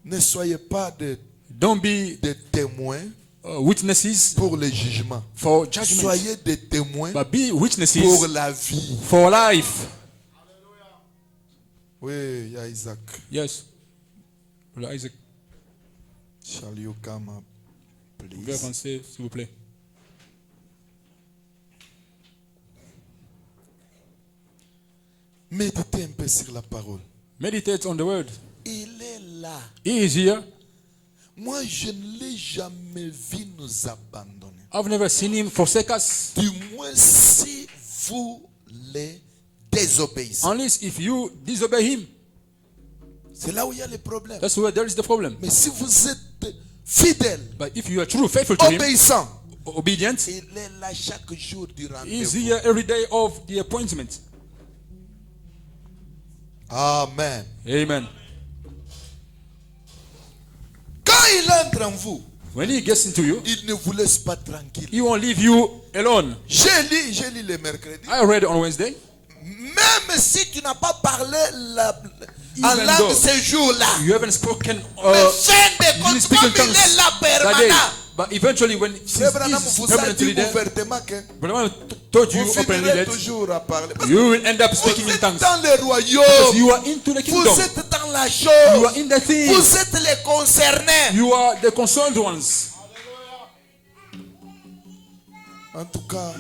Ne soyez pas des Don't be témoins witnesses pour le jugement. for judgment, Soyez des témoins but be witnesses pour la vie. for life. Oui, il y a Isaac. Yes. Brother Isaac, Shall you come up, vous pouvez please? avancer, s'il vous plaît. Méditez un peu sur la parole. Meditate on the word. Il est là. He is here. Moi, je ne l'ai jamais vu nous abandonner. I've never seen Him forsake us. Du moins, si vous les désobéissez. Unless if you disobey Him. C'est là où il y a le problème. That's where there is the problem. Mais si vous êtes fidèle, But if you are true, faithful to Him, obéissant, obedient, il est là chaque jour du He is rendez-vous. here every day of the appointment. Amen. Amen. Quand il entre en vous, When He gets into you, il ne vous laisse pas tranquille. He won't leave you alone. J'ai lu le mercredi. I read on Wednesday. Même si tu n'as pas parlé en Even langue though ce jour-là, You haven't spoken mais fin de you compte, speak in comme il est là tongues that day. permanent. But eventually when Frère Branham He's vous a dit permanently there, ouvertement que Branham told you Vous openly finirez that toujours à parler. Parce you will end up que speaking vous in êtes tongues. dans le Because royaume. you are into the Vous kingdom. êtes dans la You chose. are in the thing. Vous êtes les concernés. You are the concerned ones. En tout cas,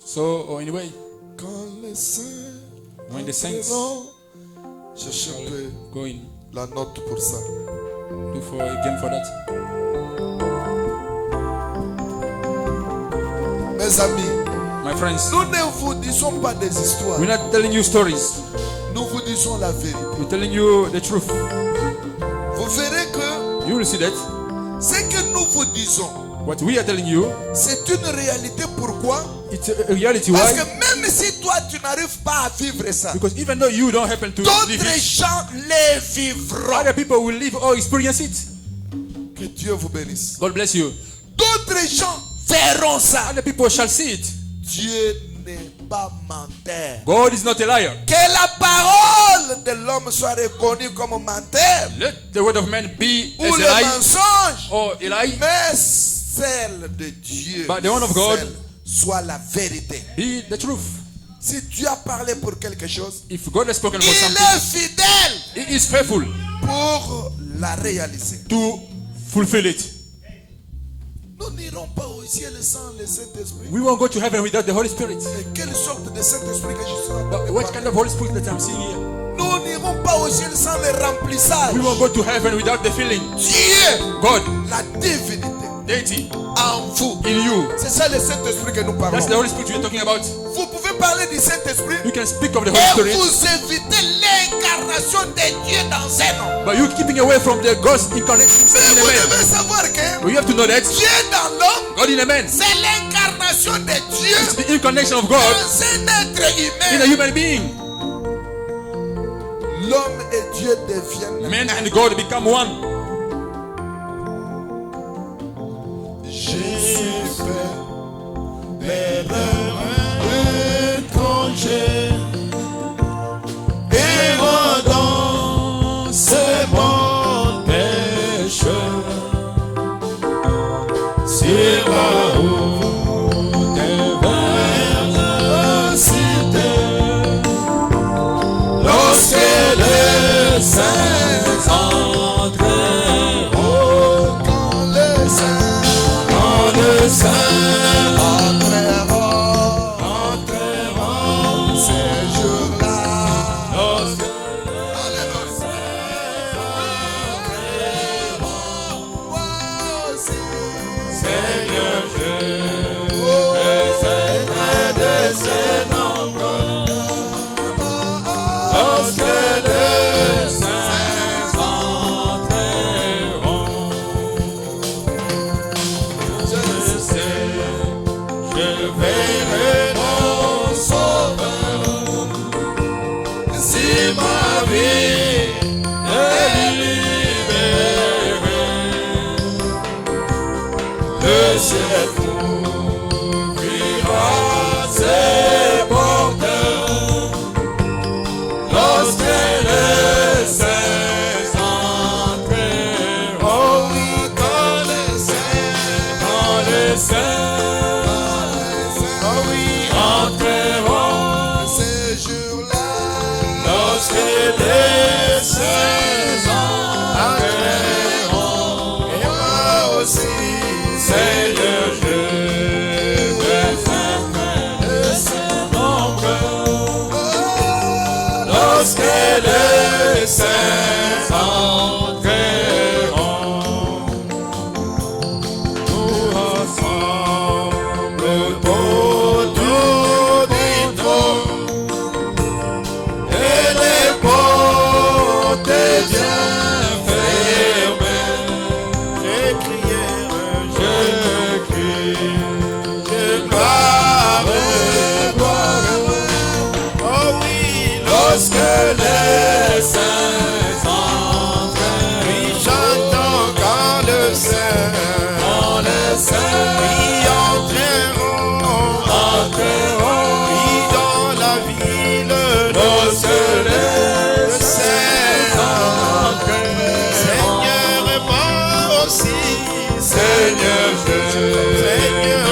So, anyway, quand les saints when the saints entreront, je cherche go in, la note pour ça. do for again for that. Mes amis, My friends, nous ne vous disons pas des histoires. we're not telling you stories. Nous vous disons la vérité. We're telling you the truth. Vous verrez que You will see that. ce que nous vous disons, What we are telling you, c'est une réalité. Pourquoi? it's a reality. Parce Why? que même si toi tu n'arrives pas à vivre ça, Because even though you don't happen to live d'autres it, gens les vivront. other people will live or experience it. Que Dieu vous bénisse. God bless you. D'autres gens verront ça. Other people shall see it. Dieu n'est pas menteur. God is not a liar. Que la parole de l'homme soit reconnue comme menteur Let the word of man be ou as le a lie mensonge, or a lie. mais celle de Dieu But the one of God celle soit la vérité. be the truth. Si Dieu a parlé pour quelque chose, If God has spoken for il something, est fidèle He is faithful pour la réaliser. to fulfill it. Nous n'irons pas au ciel sans le Saint-Esprit. We won't go to heaven without the Holy Spirit. Et quelle sorte de Saint-Esprit que je serai But what kind of Holy Spirit that I'm seeing here? Nous n'irons pas au ciel sans le remplissage. We won't go to heaven without the filling. Dieu, God, la divinité deity, en vous. in you. C'est ça le Saint-Esprit que nous parlons. That's the Holy Spirit we're talking about. Vous pouvez parler du Saint-Esprit You can speak of the Holy et Spirit, vous évitez l'incarnation de Dieu dans un homme. but you keeping away from the God's incarnation Mais in a vous man. devez savoir que But you have to know that Dieu dans l'homme, God in a man, c'est l'incarnation de it's Dieu the incarnation of God dans un être in a humain. human being. L'homme et Dieu deviennent. Man and God become one. J'ai fait l'erreur étrangère et dans ce monde pécheur sur la route vers la cité lorsque les saints entreront Quand les saints dans le sein entreront ces jours-là. lorsque Seigneur, je serai de ces nombres lorsque les saints entreront. Je sais, je verrai mon Sauveur si ma vie est libérée. Le ciel ouvrira ses portes lorsque les saints entreront. Oh oui, quand les saints, oh oui, entreront. Ces jours-là, Lorsque les saints entreront. Et moi aussi, Seigneur, je vais faire ce nombre. Lorsque les saints entreront, nous ensemble autour du trône et les portes bien fermées. Je gloire, oh oui, lorsque les saints entrent, oui, j'entends quand le saint, oui, entreront, oui, dans la ville, lorsque les saints entrent. Seigneur, moi aussi, Seigneur, je veux être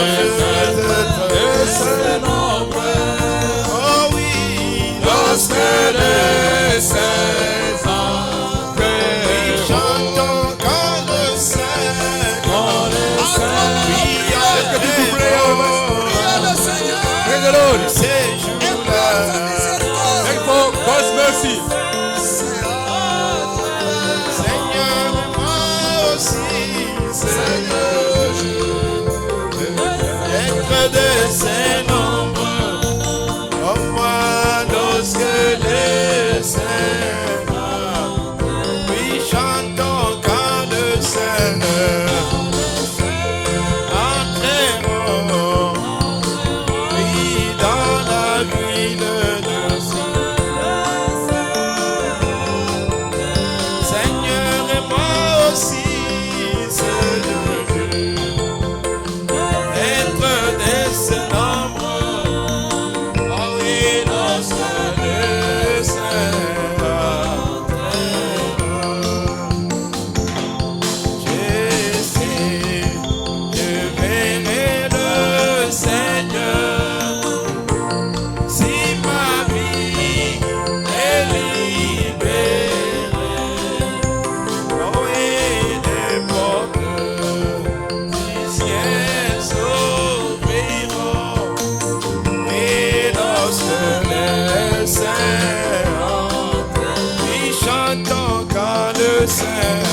glory. ces jours-là. Thank you for God's mercy. Seigneur, moi aussi, Seigneur, être de ces nombreux, comme moi lorsque les saints, oui, chantons quand le Seigneur entreront, oui, dans la ville de Seigneur, et moi aussi, Seigneur, être de ce nombre, oh oui, lorsque le Seigneur je sais, je verrai le Seigneur, si ma vie est libérée. Oh, et les portes du ciel s'ouvriront, et lorsque les saints entrent, ils chantent quand le Saint,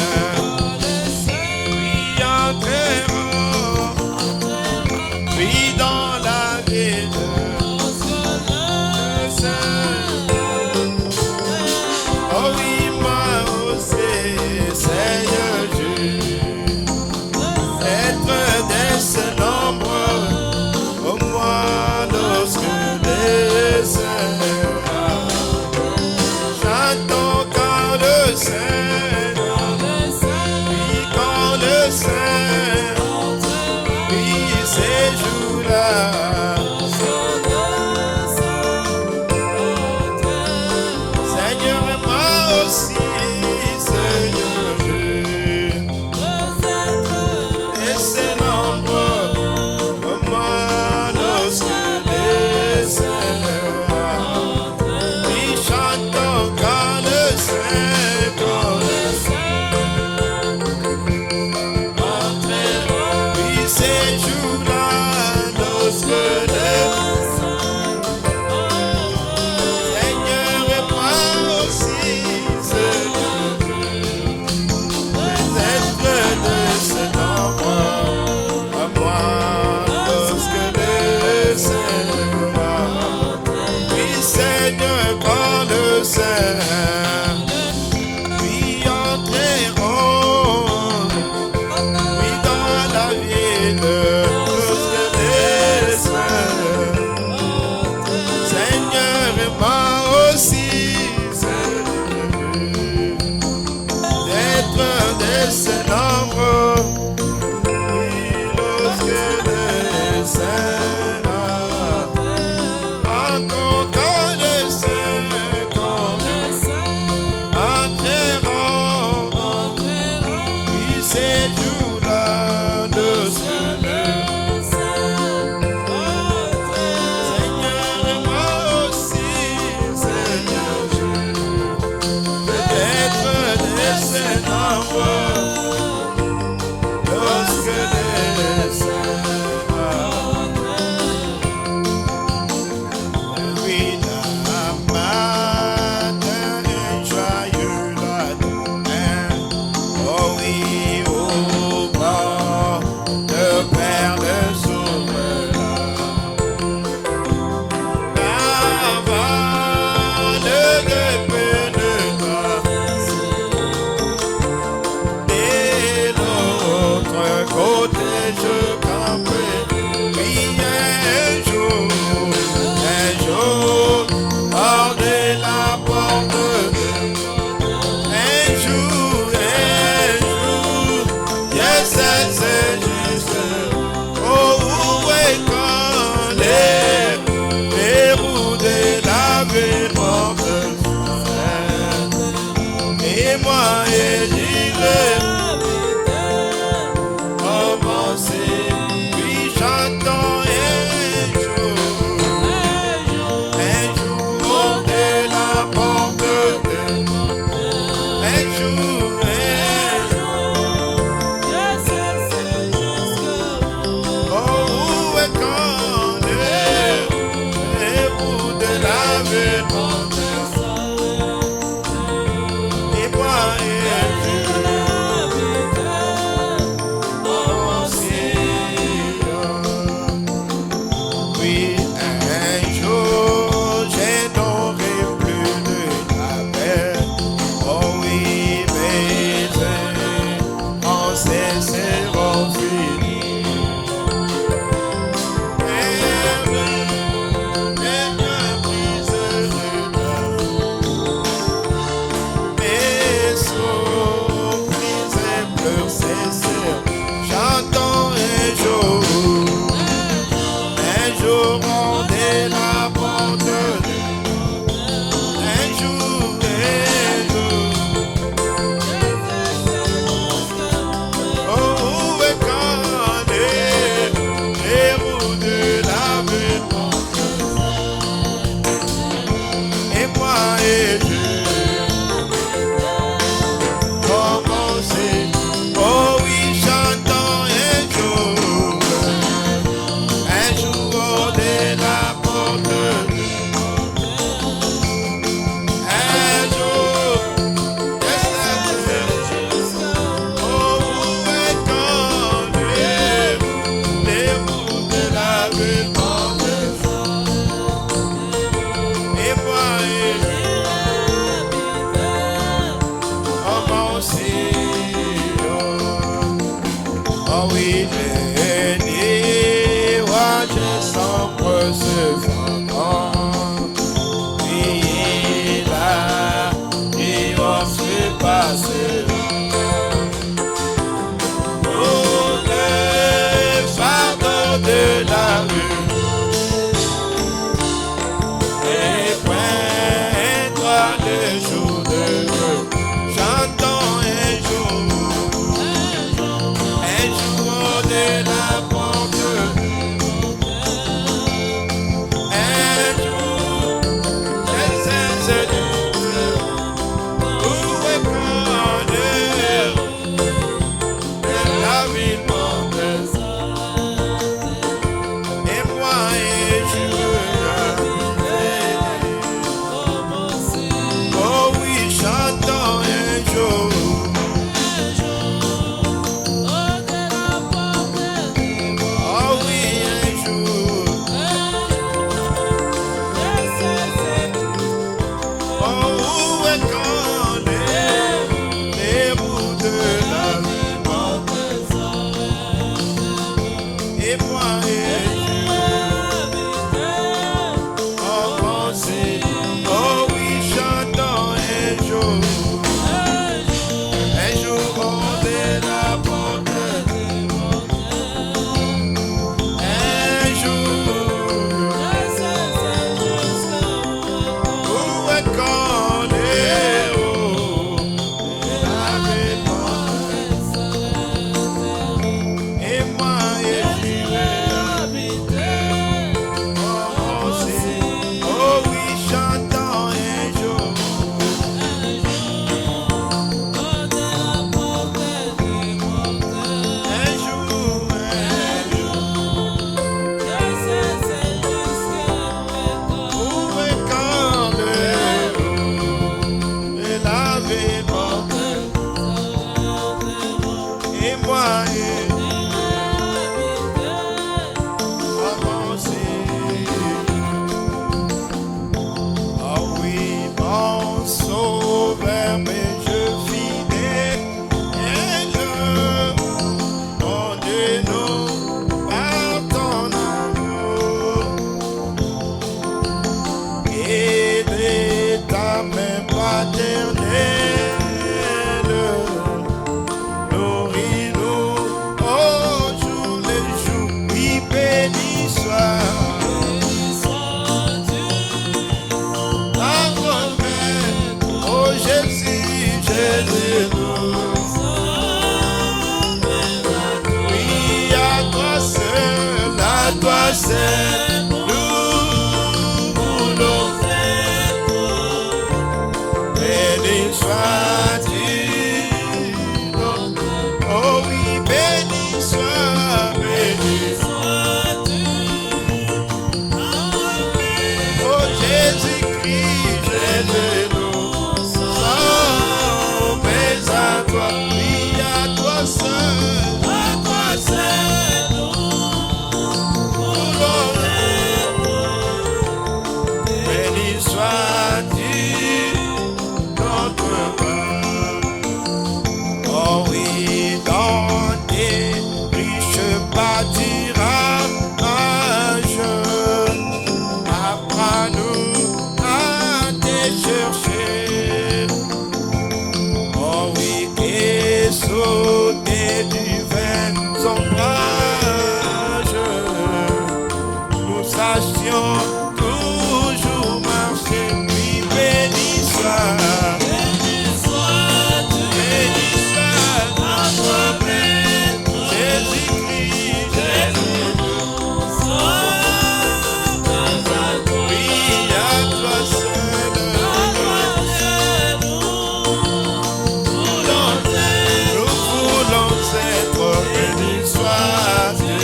oui, entreront, oui, dans la ville de Saint. Oh oui, moi aussi, Seigneur Dieu, être de ce nombre, oh moi, lorsque les saints chantons quand le Saint, oui, quand le Saint, oui, ces jours-là. Seigneur, et moi aussi, Seigneur Dieu, et c'est nombreux, oh moi, lorsque les saints, oui, chantons quand le Saint, entreront, oui, ces jours-là, lorsque les Seigneur, et moi aussi, Seigneur, peut-être de ce nombre, à moi, lorsque le Seigneur, oui, Seigneur, quand le Saint, oui, entreront, oui, dans la ville, lorsque les saints, Seigneur, et moi aussi, Seigneur, d'être de ce nombre, oui, lorsque les saints entreront, quand les saints entreront, oui, ces jours-là, lorsque les Seigneur, et moi aussi, Seigneur Dieu, peut-être de ces nombreux, lorsque les saints, oui, la matin, un joyeux matin, oh oui, au bord de Père le Sauveur. Avant le pénétra et l'autre côté je campais. Oui, un jour, hors de la porte, un jour, yes, c'est juste. Oh, où est quand les roues de la vie portent, et moi et j'irai commencer, puis j'attends un jour de la porte, un jour, oh, où est quand jour rendez la porte. Un jour, oh, et quand les roues de la maison, et moi et commencer, oh oui, chantant un jour de la porte, un jour, oh, où est quand les roues de la ville et moi oh oui, béni, roi, je sens ce fondant. Et là, et on se passe. Oh, le fardeau de la rue. Et poindre le jour de Dieu. J'entends un jour de la porte, un jour, c'est où est quand la ville monte, et moi et oh oui, j'entends un jour. Seul, sachions toujours marcher. Oui, béni soit. Béni soit notre Maître. Jésus-Christ, Jésus. Oui, à toi seul. Nous voulons être béni sois-tu.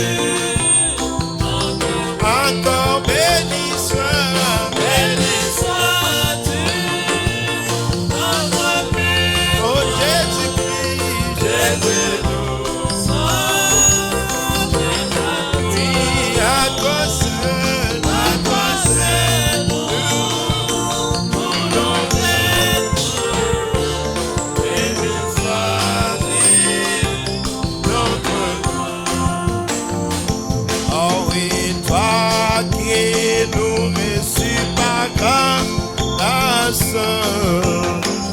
Encore béni sois-tu. Oh Jésus-Christ, Jésus. Oui, à toi seul, nous voulons être béni sois-tu, notre oh oui, toi qui nous reçus par grâce,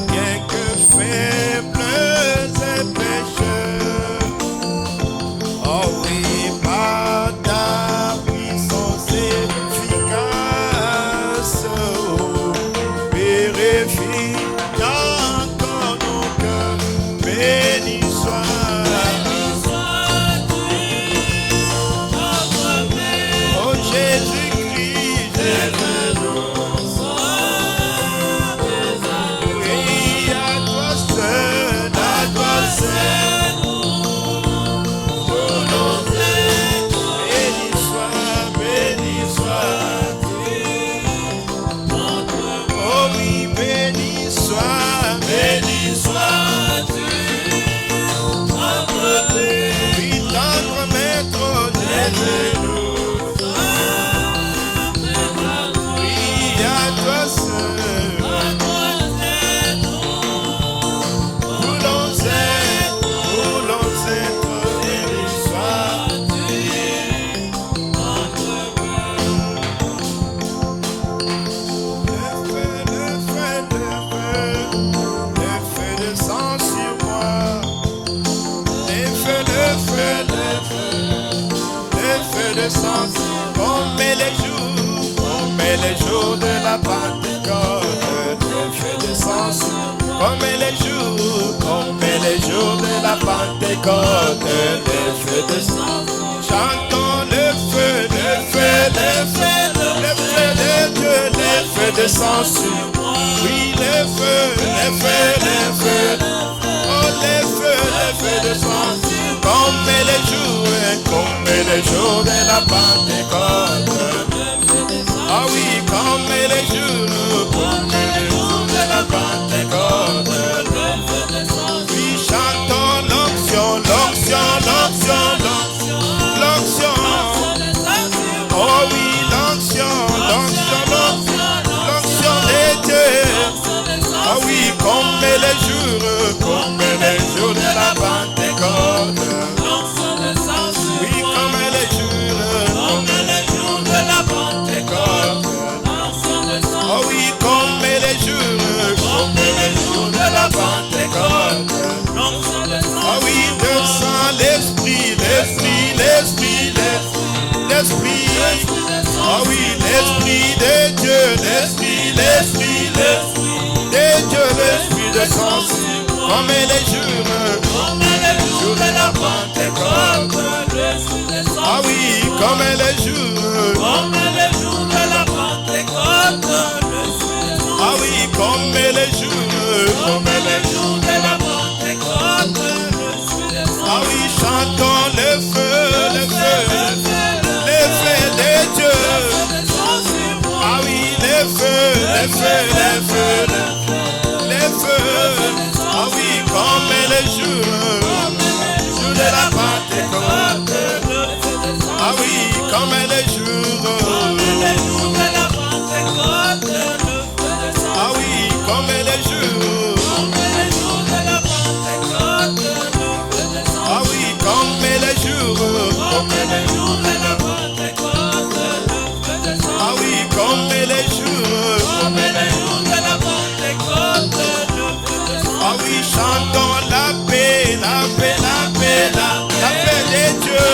bien que faibles et pécheurs. Oh oui, par ta puissance efficace, purifie encore nos cœurs. Béni oh Jésus-Christ, Jésus. Oui, à toi seul, voulons être. Béni sois-tu. Oh oui, béni sois-tu. Oui, tendre Maître Jésus. Oui, à toi seul, voulons être béni sois-tu. Le feu descend sur moi. Le feu descend comme les jours de la Pentecôte. Le feu descend comme les jours de la Pentecôte. Le feu descend. Chantons le feu de Dieu. Le feu descend sur moi. Oui, le feu. Oh, le feu descend comme les jours de la Pentecôte. Ah oui, comme les jours de la Pentecôte. Oui, chantons l'onction. Oh oui, l'onction des dieux. Ah oui, comme les jours de la Pentecôte. Oui, comme les jours de la Pentecôte. Oh oui, comme les jours de la Pentecôte. Oh oui, descend l'Esprit. Oh oui, l'Esprit de Dieu, l'Esprit de Dieu, l'Esprit descend comme les jours de la Pentecôte. Ah oui, comme les jours de la Pentecôte. Ah oui, comme les jours de la Pentecôte. Ah oui, chantons le feu de Dieu. Ah oui, le feu. Ah oui, comme les jours de la Pentecôte. Ah oui, comme les jours de la Pentecôte. Ah oui, comme les jours de la Pentecôte. Ah oui, comme les jours de la Pentecôte. Ah oui, comme les jours de la Pentecôte. Ah oui, chantons la paix de Dieu.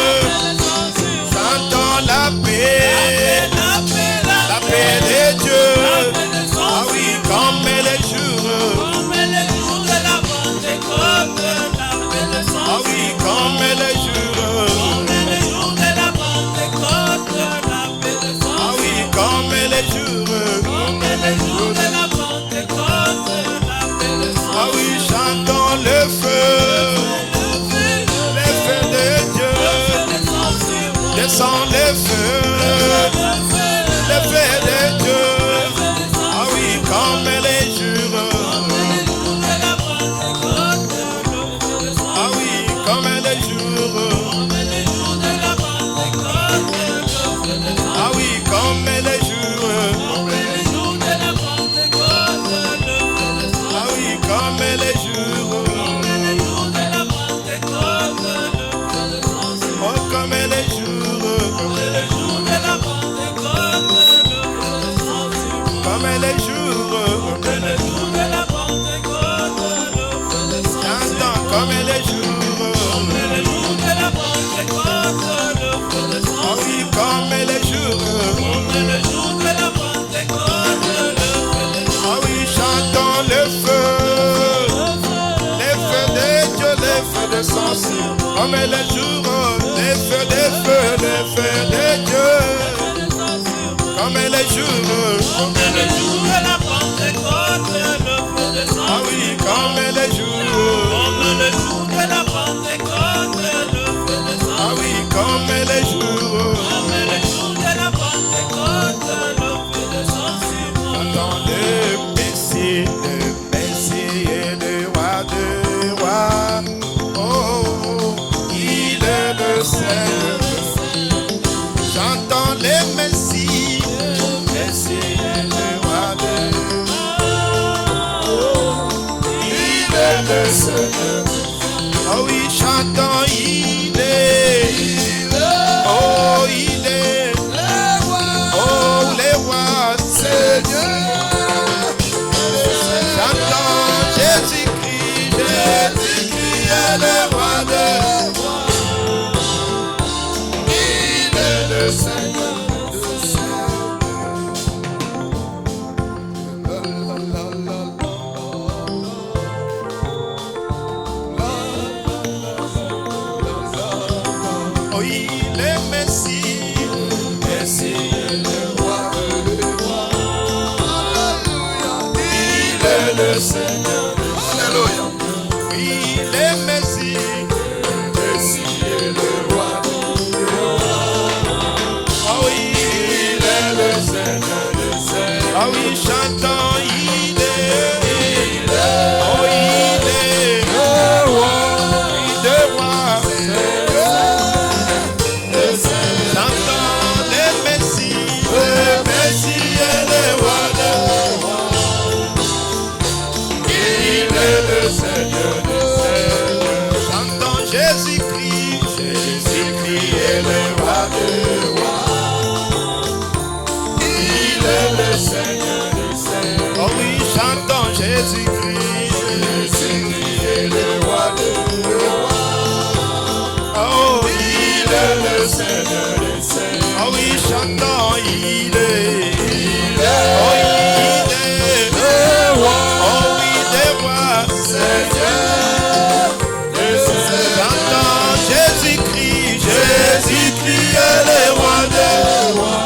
comme les jours. Comme les jours de la Pentecôte, le feu descend. Ah oui, comme les jours. Comme les jours de la Pentecôte, le feu descend sur moi. Oh, comme les jours. Comme les jours de la Pentecôte, le feu descend sur moi. Comme les jours. Comme les jours de la Pentecôte, le feu descend sur J'entends moi. comme les jours. Comme les jours de la Pentecôte, le feu descend Ah sur oui, moi. comme les jours. Comme les jours de la Pentecôte, le feu descend. Ah oui, chantons le feu. Les feux de Dieu, les feux de son ciel. Comme les jours. Les feux de Dieu. Comme les jours. Comme les jours de la Pentecôte, le feu descend. Ah oui, comme les jours. Comme les jours de la Pentecôte, le feu descend. Ah oui, comme les jours. Comme les jours de la Pentecôte, le feu descend sur moi. Attendez, Messie et le roi de rois. Oh, il est le Seigneur. J'entends les Messies, Messie et le roi de rois. Il est le Seigneur. Oh oui, chantons, il est. Oh, il est. Oh, les rois, Seigneur. J'entends Jésus-Christ est le roi des rois. Il est le Seigneur. Oh, il est Messie. Messie est le roi des rois. Il est le Seigneur. Alléluia. Il est Messie. Messie est le roi des rois. Ah oui, il est le Seigneur. Ah oui, chantons, il est. Oh, il est le roi. Le roi. J'entends les Messies, le Messie est le roi des rois. Il est le Seigneur des seigneurs. J'entends Jésus-Christ, Jésus-Christ est le roi des rois. Il est le Seigneur des seigneurs. Oh oui, j'entends Jésus-Christ, Jésus-Christ est le roi des rois. Oh, il est le Seigneur des seigneurs. Oh oui, chantons, il est. Oh, il est le roi. Oh oui, des rois, Seigneur. J'entends Jésus-Christ, Jésus-Christ est le roi des rois.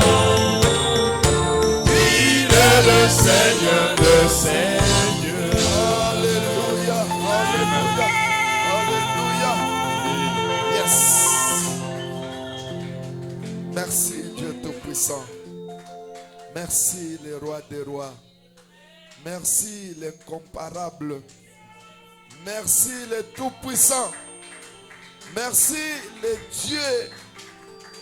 Il est le Seigneur des seigneurs. Alléluia, alléluia, alléluia. Yes. Merci Dieu Tout-Puissant. Merci le roi des rois. Merci l'incomparable. Merci le Tout-Puissant. Merci le Dieu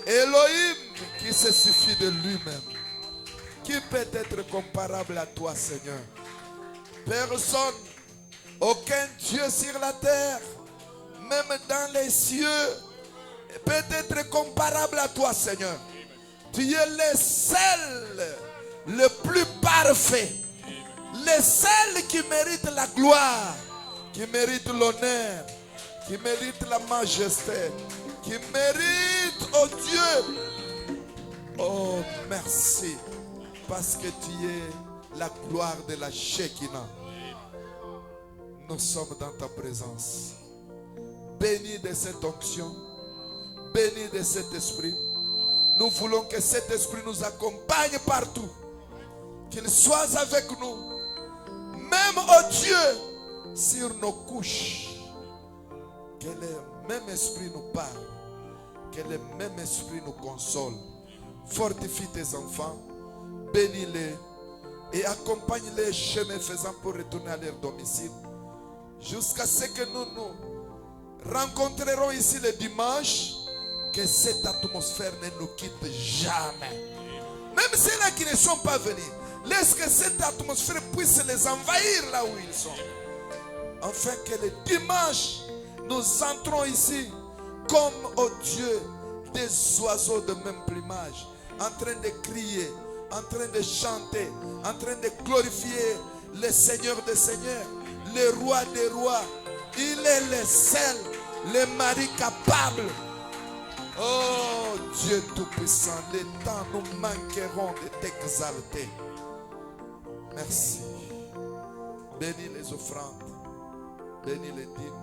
Elohim qui se suffit de lui-même. Qui peut être comparable à toi, Seigneur? Personne, aucun Dieu sur la terre, même dans les cieux, peut être comparable à toi, Seigneur. Tu es le seul, le plus parfait, le seul qui mérite la gloire, qui mérite l'honneur, qui mérite la majesté, qui mérite, oh Dieu, oh merci, parce que tu es la gloire de la Shekinah. Nous sommes dans ta présence. Béni de cette onction, béni de cet esprit. Nous voulons que cet esprit nous accompagne partout. Qu'il soit avec nous. Même, oh Dieu, sur nos couches. Que le même esprit nous parle. Que le même esprit nous console. Fortifie tes enfants. Bénis-les. Et accompagne-les chemin faisant pour retourner à leur domicile. Jusqu'à ce que nous nous rencontrerons ici le dimanche. Que cette atmosphère ne nous quitte jamais. Même ceux-là qui ne sont pas venus, laisse que cette atmosphère puisse les envahir là où ils sont. Afin que le dimanche, nous entrons ici comme, oh Dieu, des oiseaux de même plumage, en train de crier, en train de chanter, en train de glorifier le Seigneur des Seigneurs, le Roi des Rois. Il est le seul, le mari capable. Oh Dieu Tout-Puissant, les temps nous manqueront de t'exalter. Merci. Bénis les offrandes, bénis les dîmes,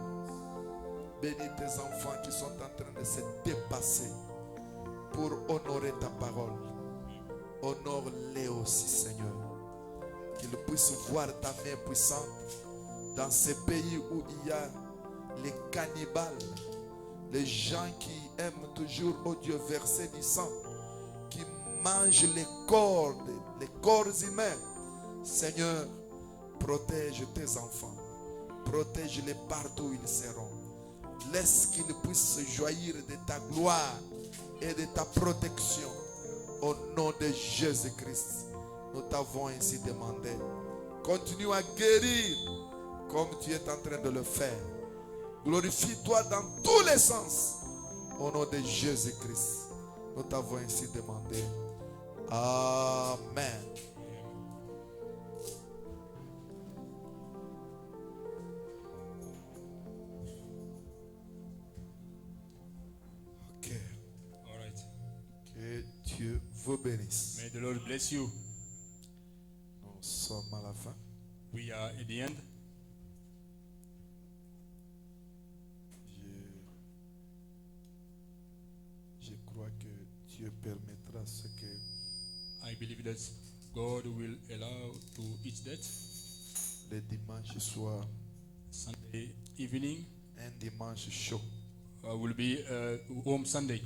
bénis tes enfants qui sont en train de se dépasser pour honorer ta parole. Honore-les aussi, Seigneur. Qu'ils puissent voir ta main puissante dans ces pays où il y a les cannibales, les gens qui aiment toujours, oh Dieu, verser du sang, qui mangent les corps humains. Seigneur, protège tes enfants, protège-les partout où ils seront. Laisse qu'ils puissent se jouir de ta gloire et de ta protection. Au nom de Jésus-Christ, nous t'avons ainsi demandé. Continue à guérir comme tu es en train de le faire. Glorifie-toi dans tous les sens. Au nom de Jésus-Christ, nous t'avons ainsi demandé. Amen. Ok. All right. Que Dieu vous bénisse. May the Lord bless you. Nous sommes à la fin. We are at the end. Je crois que Dieu permettra ce que I believe that God will allow to each that le dimanche soit Sunday evening un dimanche chaud. will be home Sunday.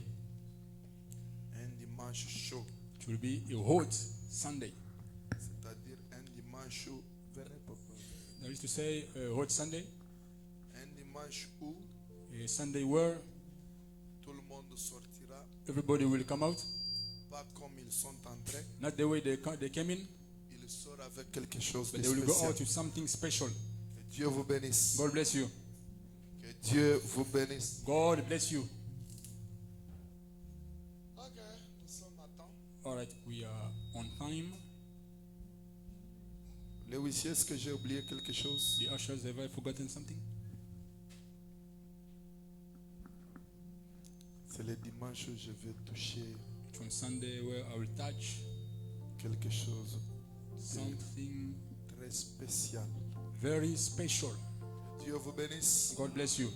Un dimanche chaud. It will be a hot Sunday. C'est-à-dire un dimanche où, venez papa, That is to say, a hot Sunday, un dimanche où a Sunday where tout le monde sortira, everybody will come out, pas comme ils sont entrés, not the way they came in, ils sortent avec quelque chose but de they will go spécial. out with something special. Que Dieu vous bénisse. God bless you. Que Dieu vous bénisse. God bless you. Ok, nous sommes à temps. All right, we are on time. Les huissiers, est-ce que j'ai oublié quelque chose? The ushers, have I forgotten something? C'est le dimanche où je vais toucher It's on Sunday where I will touch quelque chose something de très spécial. very special. Dieu vous bénisse. God bless you.